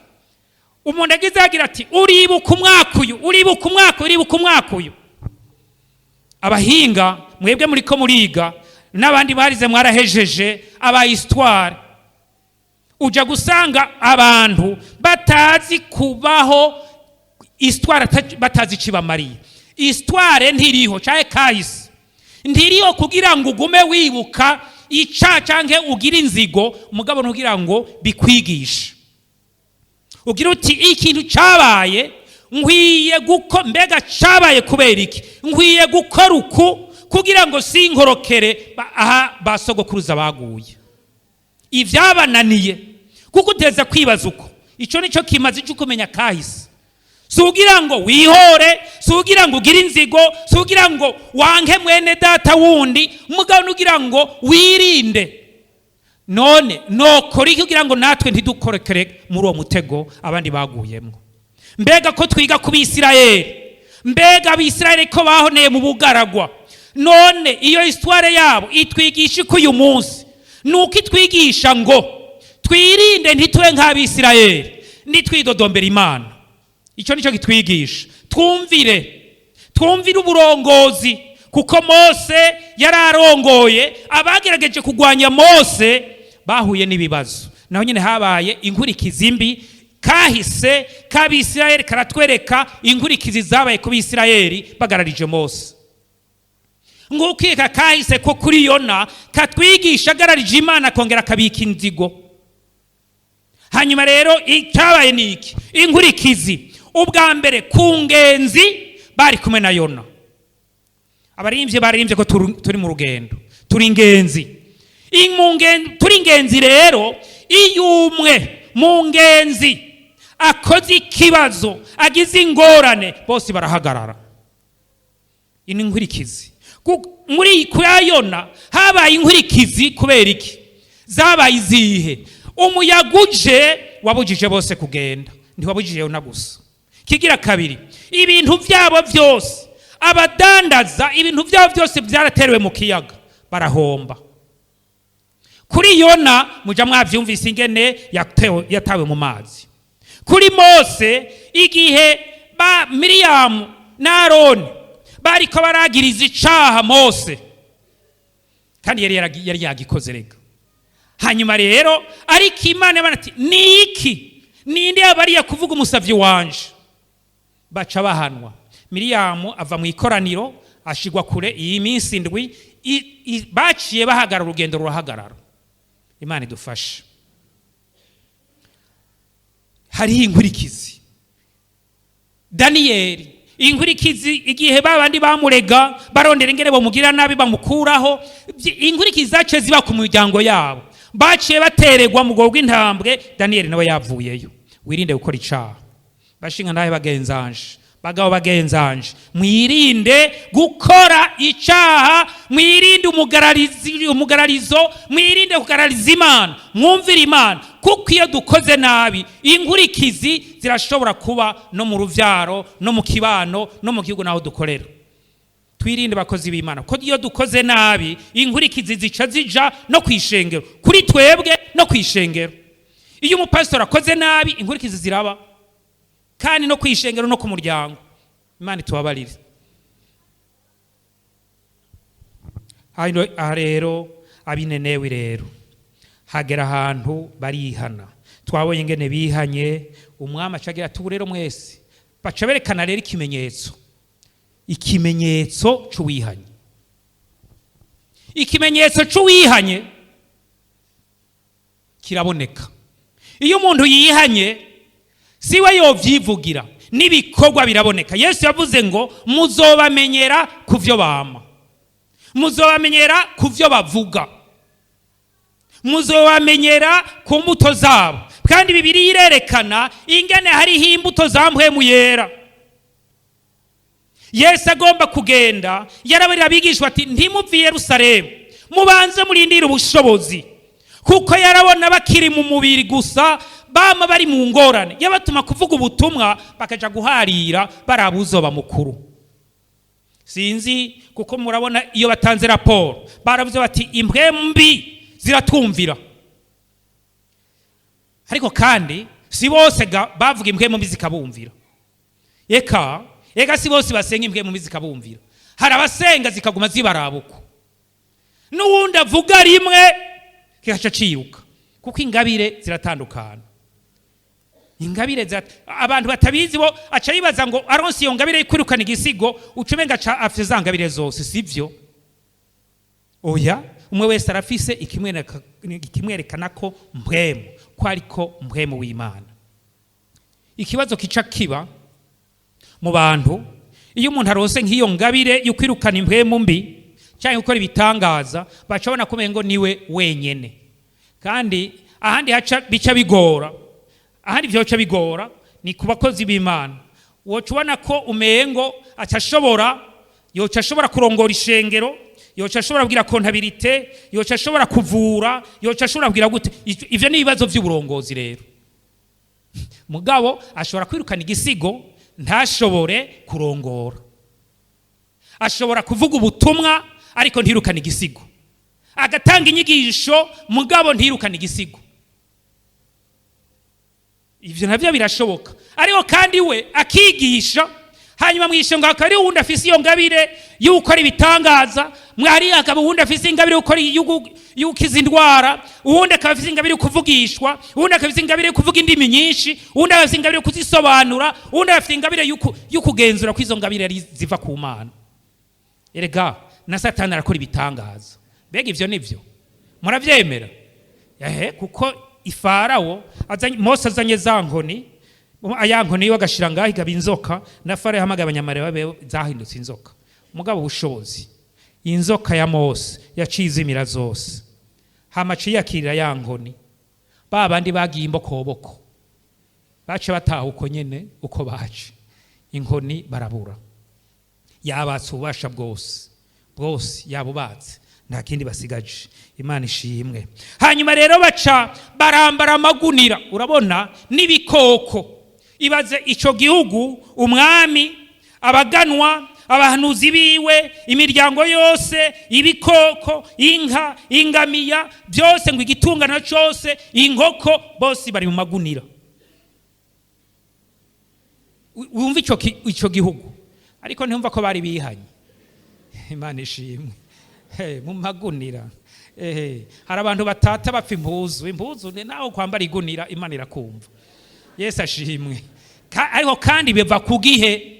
S1: Umuntu agize agira ati uribuka umwakuyu. Abahinga mwebwe muri ko muriga n'abandi barize mwarahejeje aba histoire, uja gusanga abantu batazi kubaho histoire, batazi cibamariye. Histoire ntiriho caye kahise ntiriho kugira ngo ugume wibuka ica canke ugira inzigo, mugabo ntugira ngo bikwigisha. Ugira uti ikintu cabaye nkwiye mbega cabaye kubera iki, nkwiye gukora uku kugira ngo sinkorokere aha basogokuruza baguye. Ivyabananiye kuko uteza kwibaza uko. Ico nico kimaze cyo kumenya kahise. Sugira ngo wihore, sugira ngo ugire inzigo, sugira ngo wanke mwene data wundi, mugabo nugira ngo wirinde. None nokora iki kugira ngo natwe ntidukorekere muri uwo mutego abandi baguyemo. Mbega ko twiga ku Bisirayeli, mbega Abisirayeli ko bahoneye mu bugaragwa, none iyo histoire yabo itwigisha ko uyu munsi nuko itwigisha ngo twirinde ntitube nk'Abisirayeli, nitwidodombera Imana. Ico nico kitwigisha twumvire uburongozi, kuko Mose yararongoye abagerageje kugwanya Mose bahuye n'ibibazo. Naho nyine habaye inkurikizi mbi. Kahise k'Abisirayeli karatwereka inkurikizi zabaye ku Bisirayeli bagararije Mose. Ngukika kahise ko kuri Yona katwigisha agararije Imana kongera kabika inzigo. Hanyuma rero icyabaye niki inkurikizi. Ubwa mbere ku ngenzi bari kumwe na Yona. Abarimbye barimbye ko turi mu rugendo, turi ingenzi. Turi ingenzi rero iyo umwe mu ngenzi akoze ikibazo agize ingorane bose barahagarara. Ini inkurikizi muri kwa Yona habaye inkurikizi kubera iki? Zabaye izihe? Umuyaguje wabujije bose kugenda, ntiwabujije Yona gusa. Kigira kabiri, ibintu byabo byose abadandaza, ibintu byabo byose byaraterewe mu kiyaga, barahomba. Kuri Yona muja mwavyumvise ingene yatawe mu mazi. Kuri Mose igihe Miriyamu na Aroni bariko baragiriza icaha Mose, kandi yari yagikoze rega. Hanyuma rero ariko Imana ati niki, ninde yabariye kuvuga umusavyi wanje? Baca bahanwa. Miriyamu ava mu ikoraniro ashigwa kure iyi minsi ndwi, baciye bahagarara, urugendo rurahagarara. Imana idufashe. Hariho inkurikizi. Daniyeli, inkurikizi igihe babandi bamurega barondera ingene bomugira nabi bamukuraho, inkurikizi zace ziba ku muryango yabo, baciye bateregwa mu bwoko bw'intambwe. Daniyeli nawe yavuyeyo. Wirinde gukora icaha. Bashinga nawe bagenzanje, bagabo bagenzanje, mwirinde gukora icaha, mwirinde umugararizo, mwirinde kugarariza Imana, mwumvira Imana, kuko iyo dukoze nabi inkurikizi zirashobora kuba no mu ruvyaro, no mu kibano, no mu gihugu naho dukorera. Twirinde bakozi b'Imana, ko iyo dukoze nabi inkurikizi zica zija no kwishengero, kuri twebwe no kwishengero. Iyo umupastor akoze nabi inkurikizi ziraba, kandi no kwishengero no ku muryango. Imana tubabarire. Aha rero abinenewe rero hagera ahantu barihana. Twabonye ingene bihanye, umwami acagira ati rero mwese, baca berekana rero ikimenyetso c'uwihanye. Ikimenyetso c'uwihanye kiraboneka. Iyo umuntu yihanye siwe yovyivugira, n'ibikorwa biraboneka. Yesu yavuze ngo muzobamenyera kuvyo bama, muzobamenyera kuvyo bavuga, muzobamenyera ku mbuto zabo. Kandi Bibiliya irerekana ingene hariho imbuto za mpwemu yera. Yesu agomba kugenda yarabarira abigishwa ati ntimuve i Yerusalemu, mubanze murindire ubushobozi, kuko yarabona bakiri mu mubiri gusa, bama bari mu ngorane, yabatuma kuvuga ubutumwa bakaja guharira barabuzoba mukuru. Sinzi kuko murabona iyo batanze raporo baravuze bati impwemu mbi ziratumvira, ariko kandi si bose bavuga impwemu mbi zikabumvira. Eka si bose basenga impwemu mbi zikabumvira. Hari abasenga zikaguma zibarabuko, n'uwundi avuga rimwe kigaca ciruka, kuko ingabire ziratandukana. Ingabire abantu batabizi bo aca yibaza ngo aronsi iyo ngabire yikwirukana igisigo, ucumenga aca afite za ngabire zose. Sivyo. Oya, umwe wese arafise ikimwerekana ko mpwemu, ko ariko mpwemu w'Imana. Ikibazo kica kiba mu bantu, iyo umuntu aronse nk'iyo ngabire yikwirukana impwemu mbi cyangwa gukora ibitangaza, bacabona kumengo niwe wenyene. Kandi ahandi haca bica bigora, ahandi vyoca bigora ni ku bakozi b'Imana. Wocubona ko umengo yoca ashobora kurongora ishengero, yoca ashobora kugira kontabilite, yoca ashobora kuvura, yoca ashobora kugira gute. Ivyo ni ibibazo vy'uburongozi rero. Mugabo ashobora kwirukana igisigo ntashobore kurongora, ashobora kuvuga ubutumwa ariko ntirukana igisigo, agatanga inyigisho mugabo ntirukana igisigo. Ivyo navyo birashoboka. Ariko kandi we akigisha, hanyuma mwishenga akari wundi afise iyo ngabire yuko ari bitangaza, mwari akaba wundi afise ingabire ukora yukiza indwara, uwundi akaba afise ingabire kuvugishwa, uwundi akaba afise ingabire kuvuga indimi nyinshi, uwundi afise ingabire kuzisobanura, uwundi afise ingabire y'ukugenzura ko izo ngabire ziva ku Mana. Erega na Satani arakora ibitangaza. Bega ivyo nivyo muravyemera? Kuko Ifarawo Mose azanye za nkoni, ayankoni yiwe agashira ngaho igaba inzoka, na Farawo hamagaye abanyamare babe zahindutse inzoka. Mugabo ubushobozi, inzoka ya Mose yacize imira zose, hamaci yakirira ya nkoni, babandi bagiye imbokoboko bace bataha uko nyene uko bace, inkoni barabura. Yabatse ububasha bwose yabubatse, nta kindi basigaje. Imana ishimwe. Hanyuma rero baca barambara amagunira, urabona n'ibikoko. Ibaze ico gihugu, umwami, abaganwa, abahanuzi biwe, imiryango yose, ibikoko, inka, ingamiya, byose ngo igitungana cyose, inkoko, bose bari mu magunira. Wumva ico gihugu ariko ntiyumva ko bari bihanye. Imana ishimwe. Mu magunira hari abantu batata bapfa impuzu nawe kwambara igunira Imana irakumva. Yesu ashimwe. Ariko kandi biva ku gihe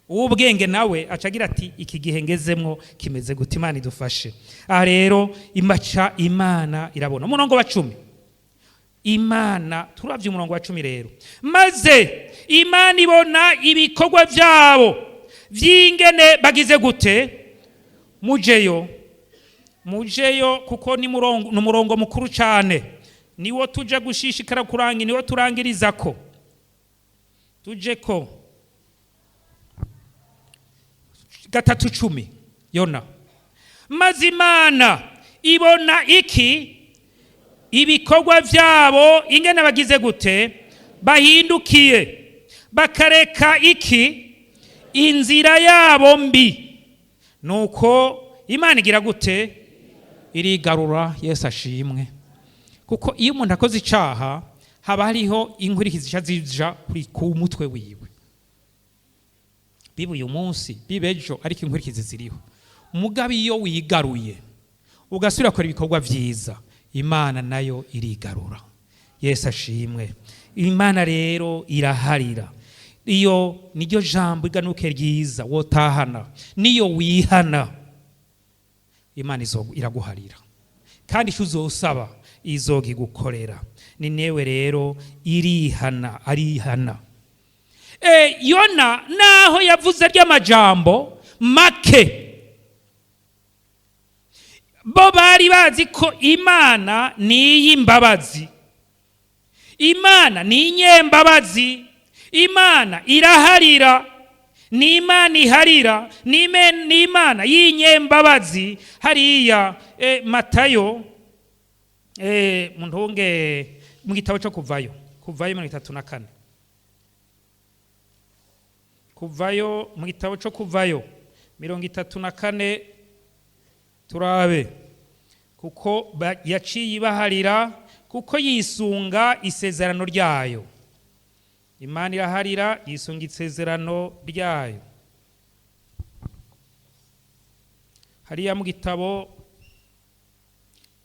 S1: uw'ubwenge nawe acagira ati iki gihe ngezemwo kimeze gute, Imana idufashe. Aha rero Imana irabona. Umurongo wa 10 Imana turavye umurongo wa 10 rero, maze Imana ibona ibikorwa vyabo vyingene bagize gute, mujeyo kuko ni umurongo mukuru cyane, niwo tuje gushishikara kurangira, niwo turangirizako. Tujeko 3:10 Yona. Maze Imana ibona iki, ibikorwa vyabo ingene bagize gute, bahindukiye bakareka iki, inzira yabo mbi, nuko Imana igira gute, irigarura. Yesu ashimwe. Kuko iyo umuntu akoze icaha haba hariho inkurikizi zija ku mutwe wiwe, biba uyu munsi biba ejo, ariko inkurikizi ziriho. Mugabe iyo wigaruye ugasubira gukora ibikorwa vyiza, Imana nayo irigarura. Yesu ashimwe. Imana rero iraharira. Iyo niryo jambo iganuke ryiza wotahana, niyo wihana Imana iraguharira, kandi uzosaba izogigukorera. Ni newe rero arihana. Yona naho yavuze ry'amajambo make, bo bari bazi ko Imana ni y'imbabazi, Imana ni inyembabazi, Imana iraharira, ni Imana iharira, ni Imana y'inyembabazi. Hariya Matayo muntunge mu gitabo cyo kuvayo 34, kuvayo mu gitabo cyo kuvayo 34 turabe, kuko yaciye ibaharira kuko yisunga isezerano ryayo. Imana iraharira yisunga isezerano ryayo. Hariya mu gitabo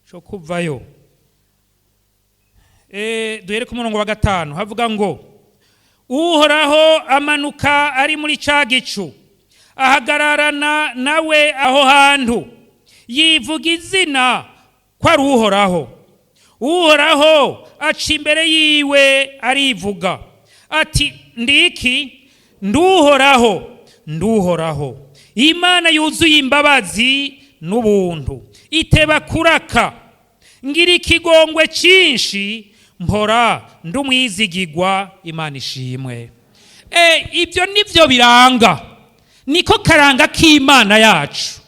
S1: cyo kuvayo duhere ku murongo wa 5 havuga ngo, Uhoraho amanuka ari muri ca gicu, ahagararana nawe aho hantu, yivuga izina ko ari Uhoraho aca imbere yiwe arivuga ati, ndiki nduhoraho, Imana yuzuye imbabazi n'ubuntu, iteba kuraka, ngira ikigongwe cyinshi, mpora ndumwizigirwa. Imana ishimwe. Ibyo nivyo biranga, niko karanga k'Imana yacu.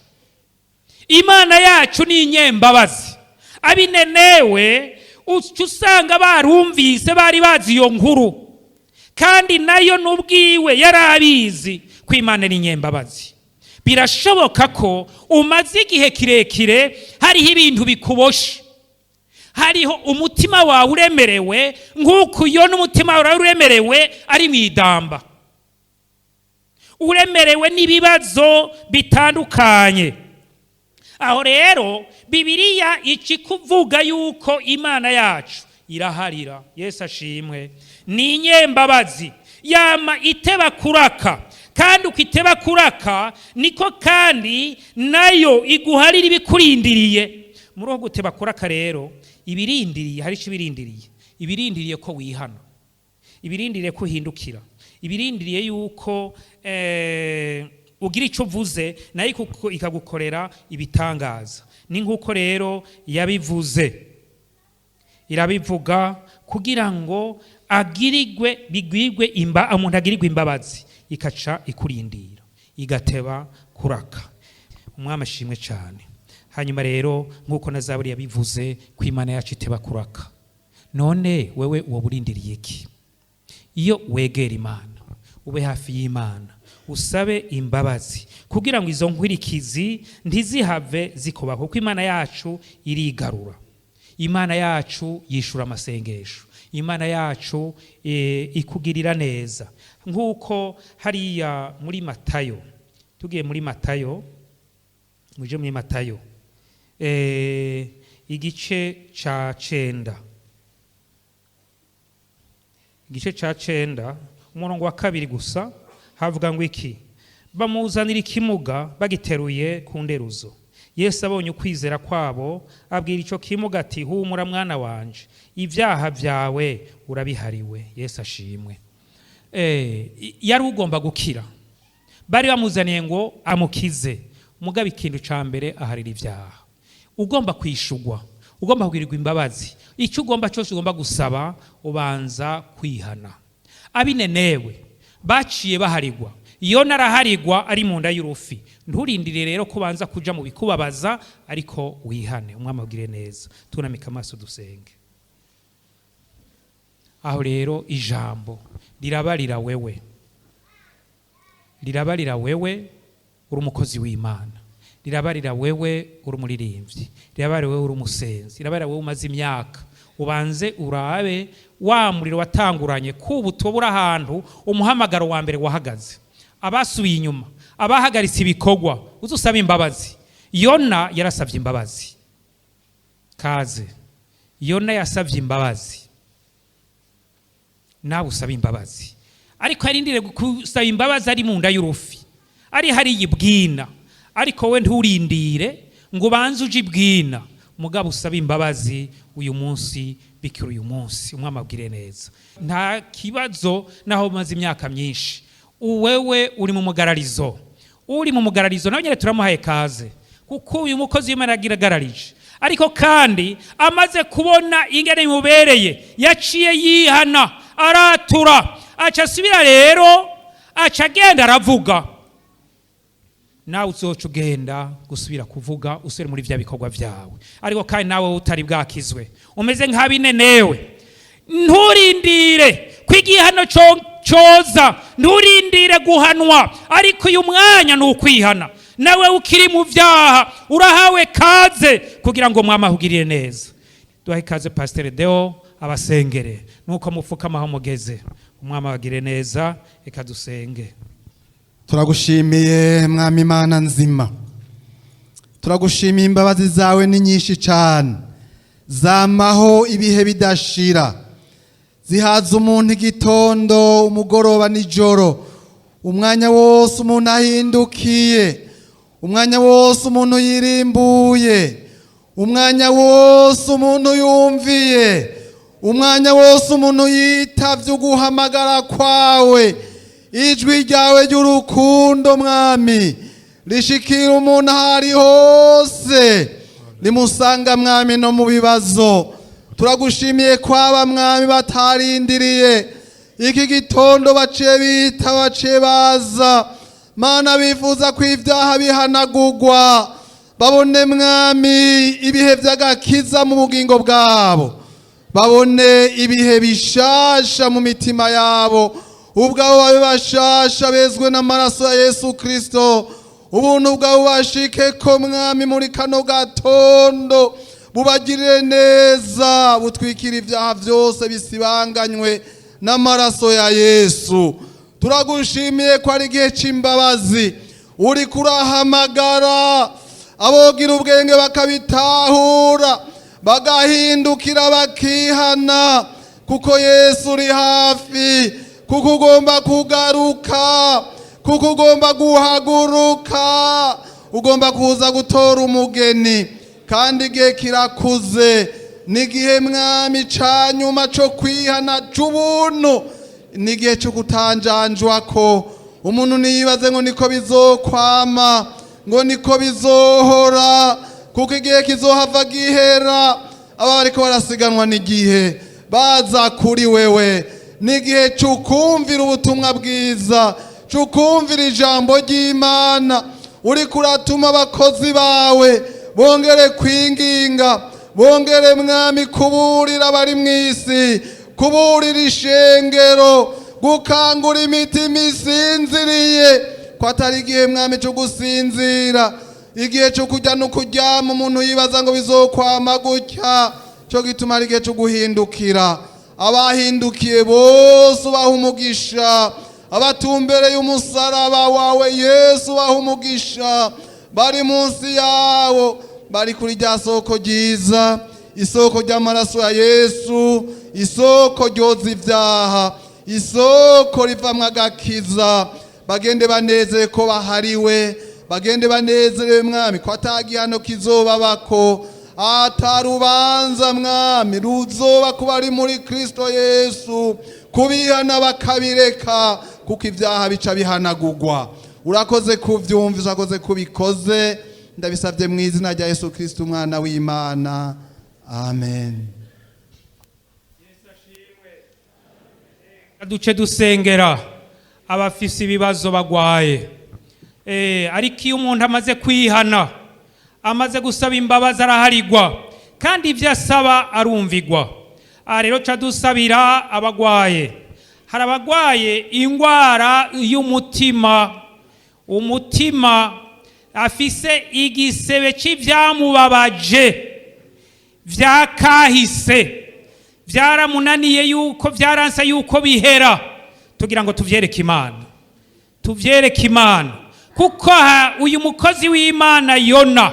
S1: Imana yacu ni inyembabazi. Abinenewe usanga barumvise, bari bazi iyo nkuru, kandi nayo nubwiwe yarabizi ko Imana ni inyembabazi. Birashoboka ko umaze igihe kirekire hariho ibintu bikuboshe, hariho umutima wawe uremerewe, nk'uko iyo n'umutima wawe uremerewe ari mwidamba, uremerewe n'ibibazo bitandukanye. Aho rero Bibiliya ikikuvuga yuko Imana yacu iraharira. Yesu ashimwe. Ni inyembabazi, yama iteba kuraka, kandi ukiteba kuraka niko kandi nayo iguharira ibikurindiriye. Muri uko guteba kuraka rero ibirindiriye, hari ibirindiriye ko wihana, ibirindiriye ko uhindukira, ibirindiriye yuko ugira icyo uvuze nayo ikagukorera ibitangaza. Ni nk'uko rero yabivuze, irabivuga kugira ngo umuntu agirirwe imbabazi, ikaca ikurindira, igateba kuraka. Umwami ashimwe cyane. Hanyuma rero nk'uko na Zaburi yabivuze ko Imana yacu iteba kuraka, none wewe uwo burindiriye iki? Iyo wegera Imana, ube hafi y'Imana, usabe imbabazi kugira ngo izo nkwirikizi ntizihave zikubaho, kuko Imana yacu irigarura. Imana yacu yishura amasengesho, Imana yacu ikugirira neza. Nk'uko hariya muri Matayo, tugiye muri Matayo, muje muri Matayo igice ca 9, igice ca 9 umurongo wa 2 gusa havuga ngo iki: bamuzanira ikimuga bagiteruye ku nderuzo. Yesu abonye ukwizera kwabo abwira ico kimuga ati, humura mwana wanje, ivyaha vyawe urabihariwe. Yesu ashimwe. Yari ugomba gukira, bari bamuzaniye ngo amukize. Mugabe ikintu ca mbere aharira ivyaha, ugomba kwishugwa, ugomba kugirirwa imbabazi. Icyo ugomba cyose ugomba gusaba ubanza kwihana. Abinenewe baciye baharigwa, Yona araharigwa ari mu nda y'urufi. Nturindire rero kubanza kuja mu bikubabaza, ariko wihane. Umwami abwire neza. Tunamika amaso dusenge. Aho rero ijambo lirabarira wewe, lirabarira wewe uri umukozi w'Imana, lirabarira wewe uri umuririmbyi, lirabarira wewe uri umusenzi, lirabarira wewe umaze imyaka. Ubanze urabe wa muriro watanguranye kubutobura ahantu umuhamagaro wa mbere wahagaze. Abasubiye inyuma, abahagaritse ibikorwa, uzusaba imbabazi. Yona yarasavye imbabazi. Kaze Yona yasavye imbabazi, nawe usaba imbabazi. Ariko arindire gusaba imbabazi ari mu nda y'urufi, ari hari yibwina. Ariko we nturindire ngo banze uje ibwina, mugabo usaba imbabazi uyu munsi, bikira uyu munsi. Umwami abwire neza. Nta kibazo naho umaze imyaka myinshi, uwewe uri mu mugararizo, uri mu mugararizo nawe nyine turamuhaye kaze, kuko uyu mukozi w'Imana agaragarije. Ariko kandi amaze kubona ingene bimubereye, yaciye yihana, aratura, aca asubira rero, aca agenda aravuga. Nawe uzoca ugenda gusubira kuvuga, usubire muri vya bikorwa vyawe. Ariko kandi nawe utari bwakizwe, umeze nk'abinenewe, nturindire kwigihano coza, nturindire guhanwa. Ariko uyu mwanya ni ukwihana. Nawe ukiri mu vyaha urahawe kaze kugira ngo Mwami ahugirire neza. Duhaye kaze Pasteur Deo abasengere, nuko mufukama aho mugeze. Umwami abagire neza, reka dusenge.
S2: Turagushimiye Mwami Imana nzima, turagushimiye imbabazi zawe ni nyinshi cyane, zamaho ibihe bidashira, zihaza umuntu igitondo, umugoroba nijoro, umwanya wose umuntu ahindukiye, umwanya wose umuntu yirimbuye, umwanya wose umuntu yumviye, umwanya wose umuntu yitavye uguhamagara kwawe. Ijwi ryawe ry'urukundo Mwami rishikira umuntu ahari hose, rimusanga Mwami no mu bibazo. Turagushimiye kwaba Mwami batarindiriye iki gitondo, baciye bita, baciye baza Mana, bifuza ko ivyaha bihanagurwa, babone Mwami ibihe vy'agakiza mu bugingo bwabo, babone ibihe bishasha mu mitima yabo, ubwabo babe bashasha bezwe n'amaraso ya Yesu Kristo. Ubuntu bwawe bubashike ko Mwami muri kano gatondo, bubagirire neza, butwikira ivyaha vyose bisibanganywe n'amaraso ya Yesu. Turagushimiye ko ari igihe c'imbabazi, uri kurahamagara abogira ubwenge bakabitahura, bagahindukira bakihana, kuko Yesu uri hafi, kuko ugomba kugaruka, kuko ugomba guhaguruka, ugomba kuza gutora umugeni. Kandi igihe kirakuze, n'igihe Mwami ca nyuma co kwihana c'ubuntu, n'igihe co kutanjanjwa ko umuntu niyibaze ngo niko bizokwama, ngo niko bizohora, kuko igihe kizohava gihera. Aba bariko barasiganwa n'igihe baza kuri wewe, n'igihe c'ukumvira ubutumwa bwiza, c'ukumvira ijambo ry'Imana. Uri kuratuma abakozi bawe bongere kwinginga, bongere Mwami kuburira abari mw'isi, kuburira ishengero, gukangura imitima isinziriye, ko atari igihe Mwami cyo gusinzira, igihe cyo kujya no kuryama umuntu yibaza ngo bizokwama gutya, cyo gituma ari igihe cyo guhindukira. Abahindukiye bose ubaha umugisha, abatumbereye umusaraba wawe Yesu ubaha umugisha, bari munsi yawo, bari kuri rya soko ryiza, isoko ry'amaraso ya Yesu, isoko ryoza ibyaha, isoko rivamwo agakiza. Bagende banezere ko bahariwe, bagende banezerewe mwami ko atagihano kizobabako, atarubanza mwami ruzoba kuba ari muri Kristo Yesu, kubihana bakabireka kuko ibyaha bica bihanagurwa. Urakoze kuvyumva, urakoze kubikoze, ndabisabye mu izina rya Yesu Kristo umwana w'Imana, amen.
S1: Duce dusengera abafise ibibazo bagwaye, ariko iyo umuntu amaze kwihana, amaze gusaba imbabazi araharigwa, kandi ibyo asaba arumvigwa. Rero ca dusabira abagwaye. Hari abagwaye ingwara y'umutima, umutima afise igisebe c'ivyamubabaje vyakahise, vyaramunaniye yuko vyaransa yuko bihera. Tugira ngo tuvyereke Imana, tuvyereke Imana, kuko uyu mukozi w'Imana Yona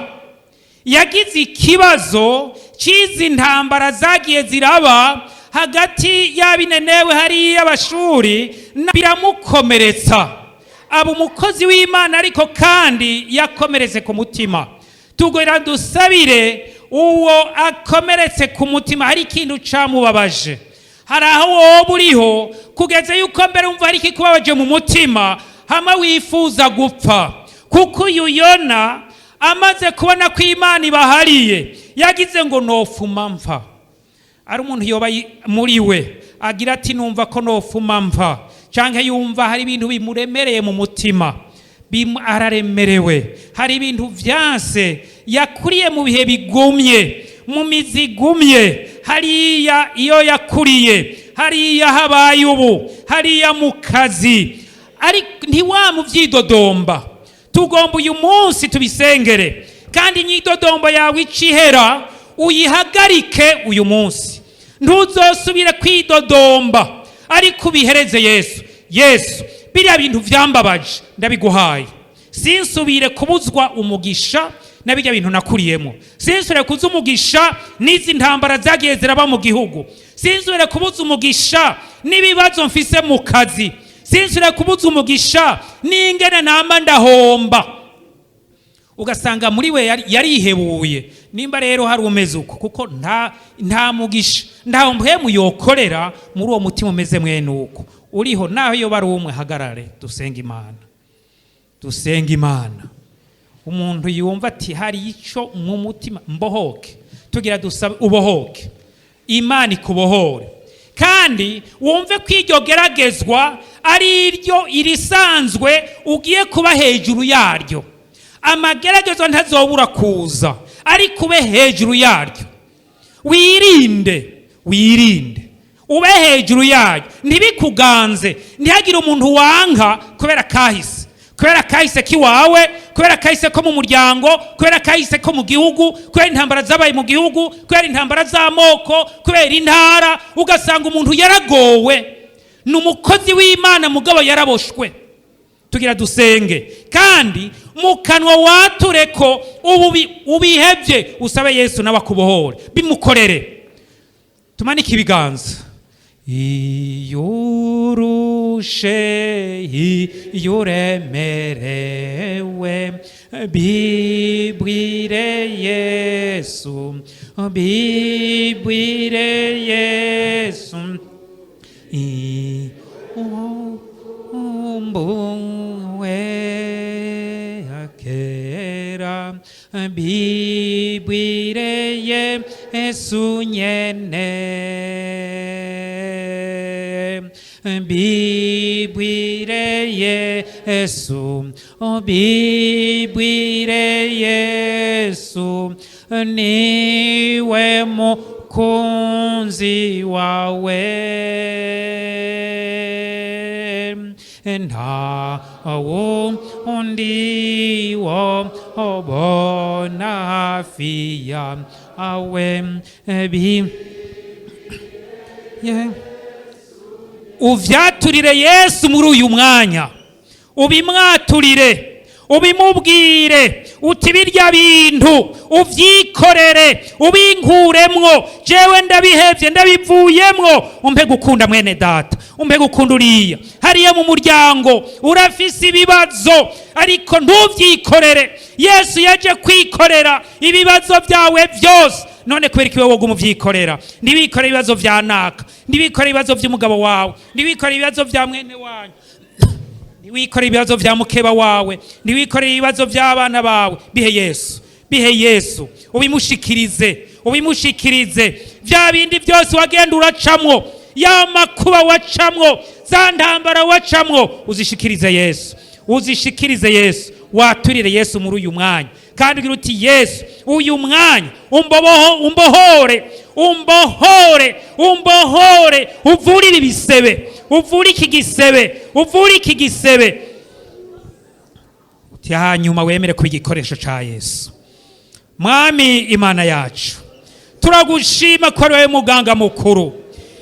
S1: yagize ikibazo c'izi ntambara zagiye ziraba hagati y'abinenewe hari y'abashuri, biramukomeretsa. Aba umukozi w'Imana ariko kandi yakomeretse ku mutima. Tugora dusabire uwo akomeretse ku mutima, hari ikintu camubabaje, hari aho wowe uriho kugeza yuko mbere umva hari ikikubabaje mu mutima, hama wifuza gupfa. Kuko uyu Yona amaze kubona ko Imana ibahariye, yagize ngo nofuma mfa. Ari umuntu yoba muri we agira ati numva ko nofuma mfa, canke yumva hari ibintu bimuremereye mu mutima, araremerewe, hari ibintu vyanse, yakuriye mu bihe bigumye, mu mizi igumye, hariya iyo yakuriye, hariya habaye ubu, hariya mu kazi, ariko ntiwamuvyidodomba. Tugomba uyu munsi tubisengere, kandi imyidodombo yawe icihera uyihagarike uyu munsi. Ntuzosubire kwidodomba, ariko ubihereze Yesu. Yesu, biriya bintu vyambabaje ndabiguhaye, sinsubire kubuzwa umugisha na bijya bintu nakuriyemo, sinsubire kuza umugisha n'izi ntambara zagiye ziraba mu gihugu, sinsubire kubuza umugisha n'ibibazo mfise mu kazi, sinsubire kubuza umugisha n'ingene nama ndahomba. Ugasanga muri we yarihebuye. Nimba rero hari umeze uko, kuko nta mugisha, nta mpemu yokorera muri uwo mutima umeze mwene uko uriho, naho iyo bari umwe, hagarare dusenga Imana, dusenga Imana. Umuntu yumva ati hari ico mu mutima, mbohoke. Tugira dusaba ubohoke, Imana ikubohore, kandi wumve ko iryo geragezwa ari iryo irisanzwe ugiye kuba hejuru yaryo. Amageragezwa ntazobura kuza, ariko ube hejuru yaryo. Wirinde ube hejuru yaryo, ntibikuganze, ntihagire umuntu wanka kubera kahise, kubera kahise kiwawe, kubera kahise ko mu muryango, kubera kahise ko mu gihugu, kubera intambara zabaye mu gihugu, kubera intambara z'amoko, kubera intara. Ugasanga umuntu yaragowe, ni umukozi w'Imana mugabo yaraboshwe. Tugira dusenge, kandi mu kanwa wature ko ubihevye, usabe Yesu nawe akubohore, bimukorere. Tumanike ibiganza. Iyurushe iyuremerewe, bibwire Yesu, bibwire Yesu. Umbuwe akera, bibwire Yesu nyene, bibwire Yesu, bibwire Yesu, niwe mukunzi wawe. Nta wundi wo ubona hafi awe uvyaturire Yesu muri uyu mwanya, ubimwaturire, ubimubwire uti birya bintu uvyikorere, ubinkuremwo, jewe ndabihevye ndabivuyemwo, umpe gukunda mwene data, umpe gukunda uriya hariya mu muryango urafise ibibazo ariko ntuvyikorere. Yesu yaje kwikorera ibibazo byawe byose, none kubera ikiwe woga umuvyikorera? Ndibikorera ibibazo vya naka, ndibikorera ibibazo vy'umugabo wawe, ndibikorera ibibazo vya mwene wanyu, ndiwikorera ibibazo vya mukeba wawe, ndiwikorera ibibazo vy'abana bawe. Bihe Yesu, bihe Yesu, ubimushikirize, ubimushikirize. Vya bindi byose wagenda uracamwo, ya makuba wacamwo, za ntambara wacamwo, uzishikirize Yesu, uzishikirize Yesu. Waturire Yesu muri uyu mwanya, kandi ugira uti Yesu, uyu mwanya umbohore, umbohore, umbohore, uvurire ibisebe, uvure iki gisebe, uvure iki gisebe. Uti hanyuma wemere kuba igikoresho ca Yesu. Mwami Imana yacu, turagushima ko ari wewe muganga mukuru,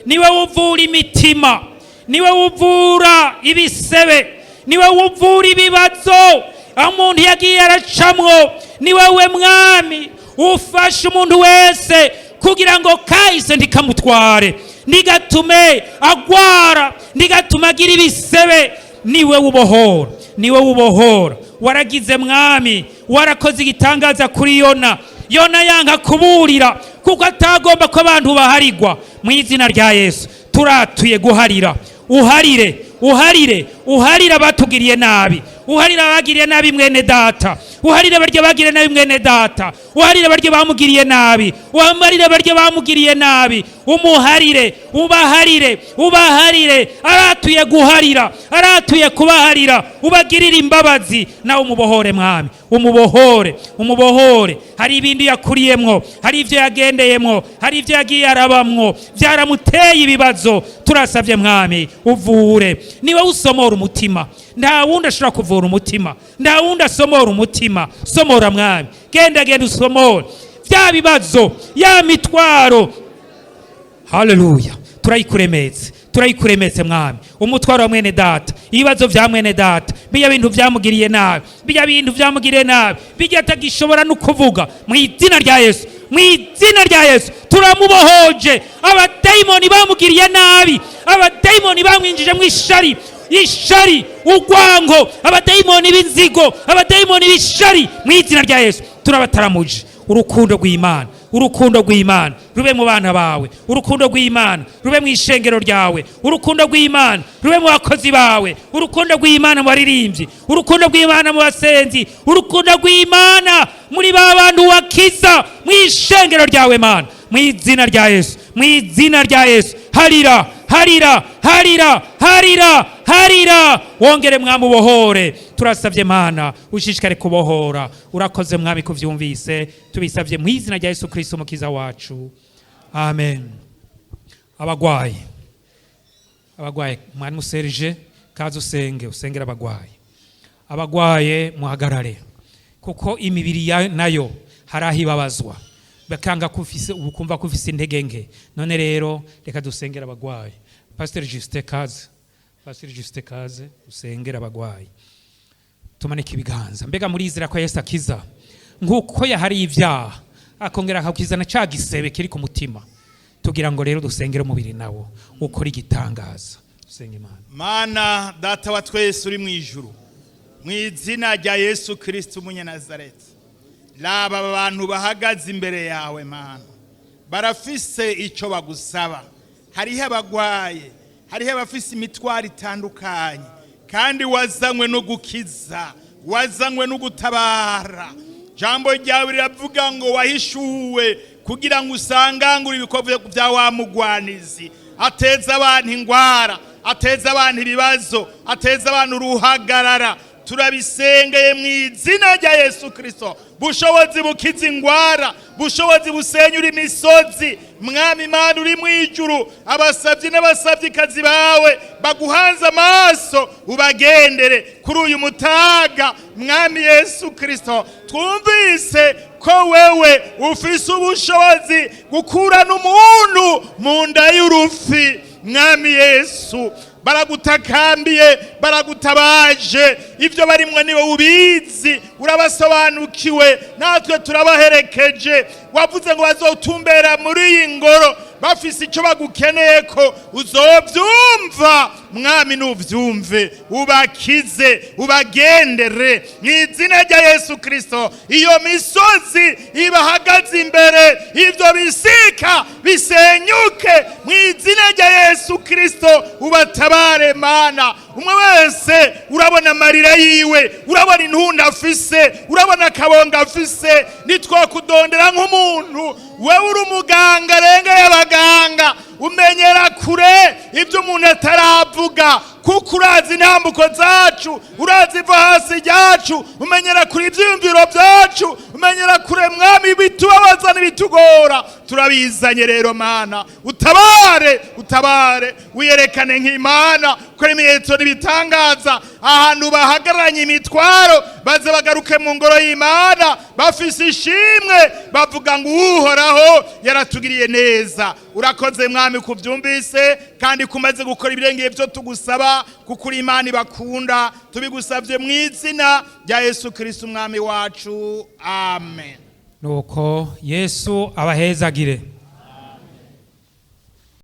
S1: niwe uvura imitima, niwe uvura ibisebe, niwe uvura ibibazo umuntu yagiye aracamwo. Ni wewe Mwami ufasha umuntu wese kugira ngo kahise ndikamutware, ndigatume agwara, ndigatume agira ibisebe. Niwe ubohora, niwe ubohora. Waragize Mwami, warakoze igitangaza kuri Yona. Yona yanka kuburira kuko atagomba ko abantu baharigwa. Mu izina rya Yesu turatuye guharira, uharire, uharire, uharire abatugiriye nabi, uharire abagiriye nabi mwene data, uharire baryo bagiriye nabi mwene data, uharire baryo bamugiriye nabi, uharire baryo bamugiriye nabi, umuharire, ubaharire, ubaharire. Aratuye guharira, aratuye kubaharira, ubagirire imbabazi. Nawe umubohore Mwami, umubohore, umubohore. Hari ibindi yakuriyemwo, hari ivyo yagendeyemwo, hari ivyo yagiye arabamwo, vyaramuteye ibibazo. Turasavye Mwami uvure. Niwe usomora umutima, nta wundi ashobora kuvura umutima, nta wundi asomora umutima. Somora Mwami, genda genda usomora vya bibazo, ya mitwaro. Haleluya, turayikuremetse, turayikuremetse Mwami. Umutwaro wa mwene data, ibibazo vya mwene data, bijya bintu vyamugiriye nabi, bijya bintu vyamugiriye nabi, bijya atagishobora no kuvuga, mu izina rya Yesu, mu izina rya Yesu turamubohoje. Abadayimoni bamugiriye nabi, abadayimoni bamwinjije mu ishari, ishari, ugwango, abadayimoni b'inzigo, abadayimoni b'ishari, mu izina rya Yesu turabataramuje. Urukundo rw'Imana, urukundo rw'Imana rube mu bana bawe, urukundo rw'Imana rube mu ishengero ryawe, urukundo rw'Imana rube mu bakozi bawe, urukundo rw'Imana mu baririmbyi, urukundo rw'Imana mu basenzi, urukundo rw'Imana muri ba bantu wakiza mu ishengero ryawe Mana, mu izina rya Yesu, mu izina rya Yesu. Harira, harira, harira, harira, harira, wongere Mwami ubohore. Turasavye Mana ushishikare kubohora. Urakoze Mwami kuvyumvise, tubisavye mu izina rya Yesu Kristo umukiza wacu, amen. Abagwayi, abagwayi Mwami muserije, kaza usenge, usengera abagwayi. Abagwaye muhagarare, kuko imibiri nayo haraho ibabazwa, bakanga kufise ubukumva kufise intege nke. None rero reka dusengera abagwayi. Pasteur Juste kaze, Pasteur Juste kaze usengera abagwayi. Tumanike ibiganza. Mbega muri izira ko Yesu akiza, nkuko yahari ivyaha akongera akakizana ca gisebe kiri ku mutima, tugira ngo rero dusengere umubiri nawo ukora igitangaza. Dusenge Imana.
S3: Mana data wa twese uri mu ijuru, mu izina rya Yesu Kristo umunyanazareti, laba abantu bahagaze imbere yawe Mana, barafise ico bagusaba. Hariho abagwaye, hariho abafise imitwaro itandukanye, kandi wazanywe no gukiza, wazanywe no gutabara. Jambo ryawe riravuga ngo wahishuwe kugira ngo usangangure ibikorwa bya wa mugwanizi, ateza abantu ingwara, ateza abantu ibibazo, ateza abantu uruhagarara. turabisengeye mu izina rya Yesu Kristo. Bushobozi bukiza ingwara, bushobozi busenyura imisozi, mwami Imana uri mu ijuru, abasavyi n'abasavyikazi bawe baguhanze amaso ubagendere kuri uyu mutaga. Mwami Yesu Kristo, twumvise ko wewe ufise ubushobozi gukurana umuntu mu nda y'urufi. Mwami Yesu, baragutakambiye, baragutabaje, ibyo barimwe niwe ubizi, urabasobanukiwe, natwe turabaherekeje. Wavuze ngo bazotumbera muri iyi ngoro bafise icyo bagukeneye ko uzovyumva. Mwami nuvyumve, ubakize, ubagendere mu izina rya Yesu Kristo. Iyo misozi ibahagaze imbere, ivyo bisika bisenyuke mu izina rya Yesu Kristo. Ubatabare Mana. Umwe wese urabona amarira yiwe, urabona intundu afise, urabona akabonga afise, nitwokudondera nk'umuntu. Wewe uri umuganga arenga y'abaganga, umenyera kure ibyo umuntu ataravuga, kuko urazi intambuko zacu, urazi iva hasi ryacu, umenyera kure ivyiyumviro vyacu, umenyera kure Mwami ibitubabaza n'ibitugora. Turabizanye rero Mana, utabare, utabare, wiyerekane nk'Imana, kora ibimenyetso n'ibitangaza ahantu bahagararanye imitwaro, baze bagaruke mu ngoro y'Imana bafise ishimwe, bavuga ngo Uhoraho yaratugiriye neza. Urakoze Mwami kuvyumvise kandi kumaze gukora ibirengeye byo tugusaba, kuko uri Imana ibakunda. Tubigusavye mu izina rya Yesu Kristo umwami wacu, amen.
S1: Nuko Yesu abahezagire.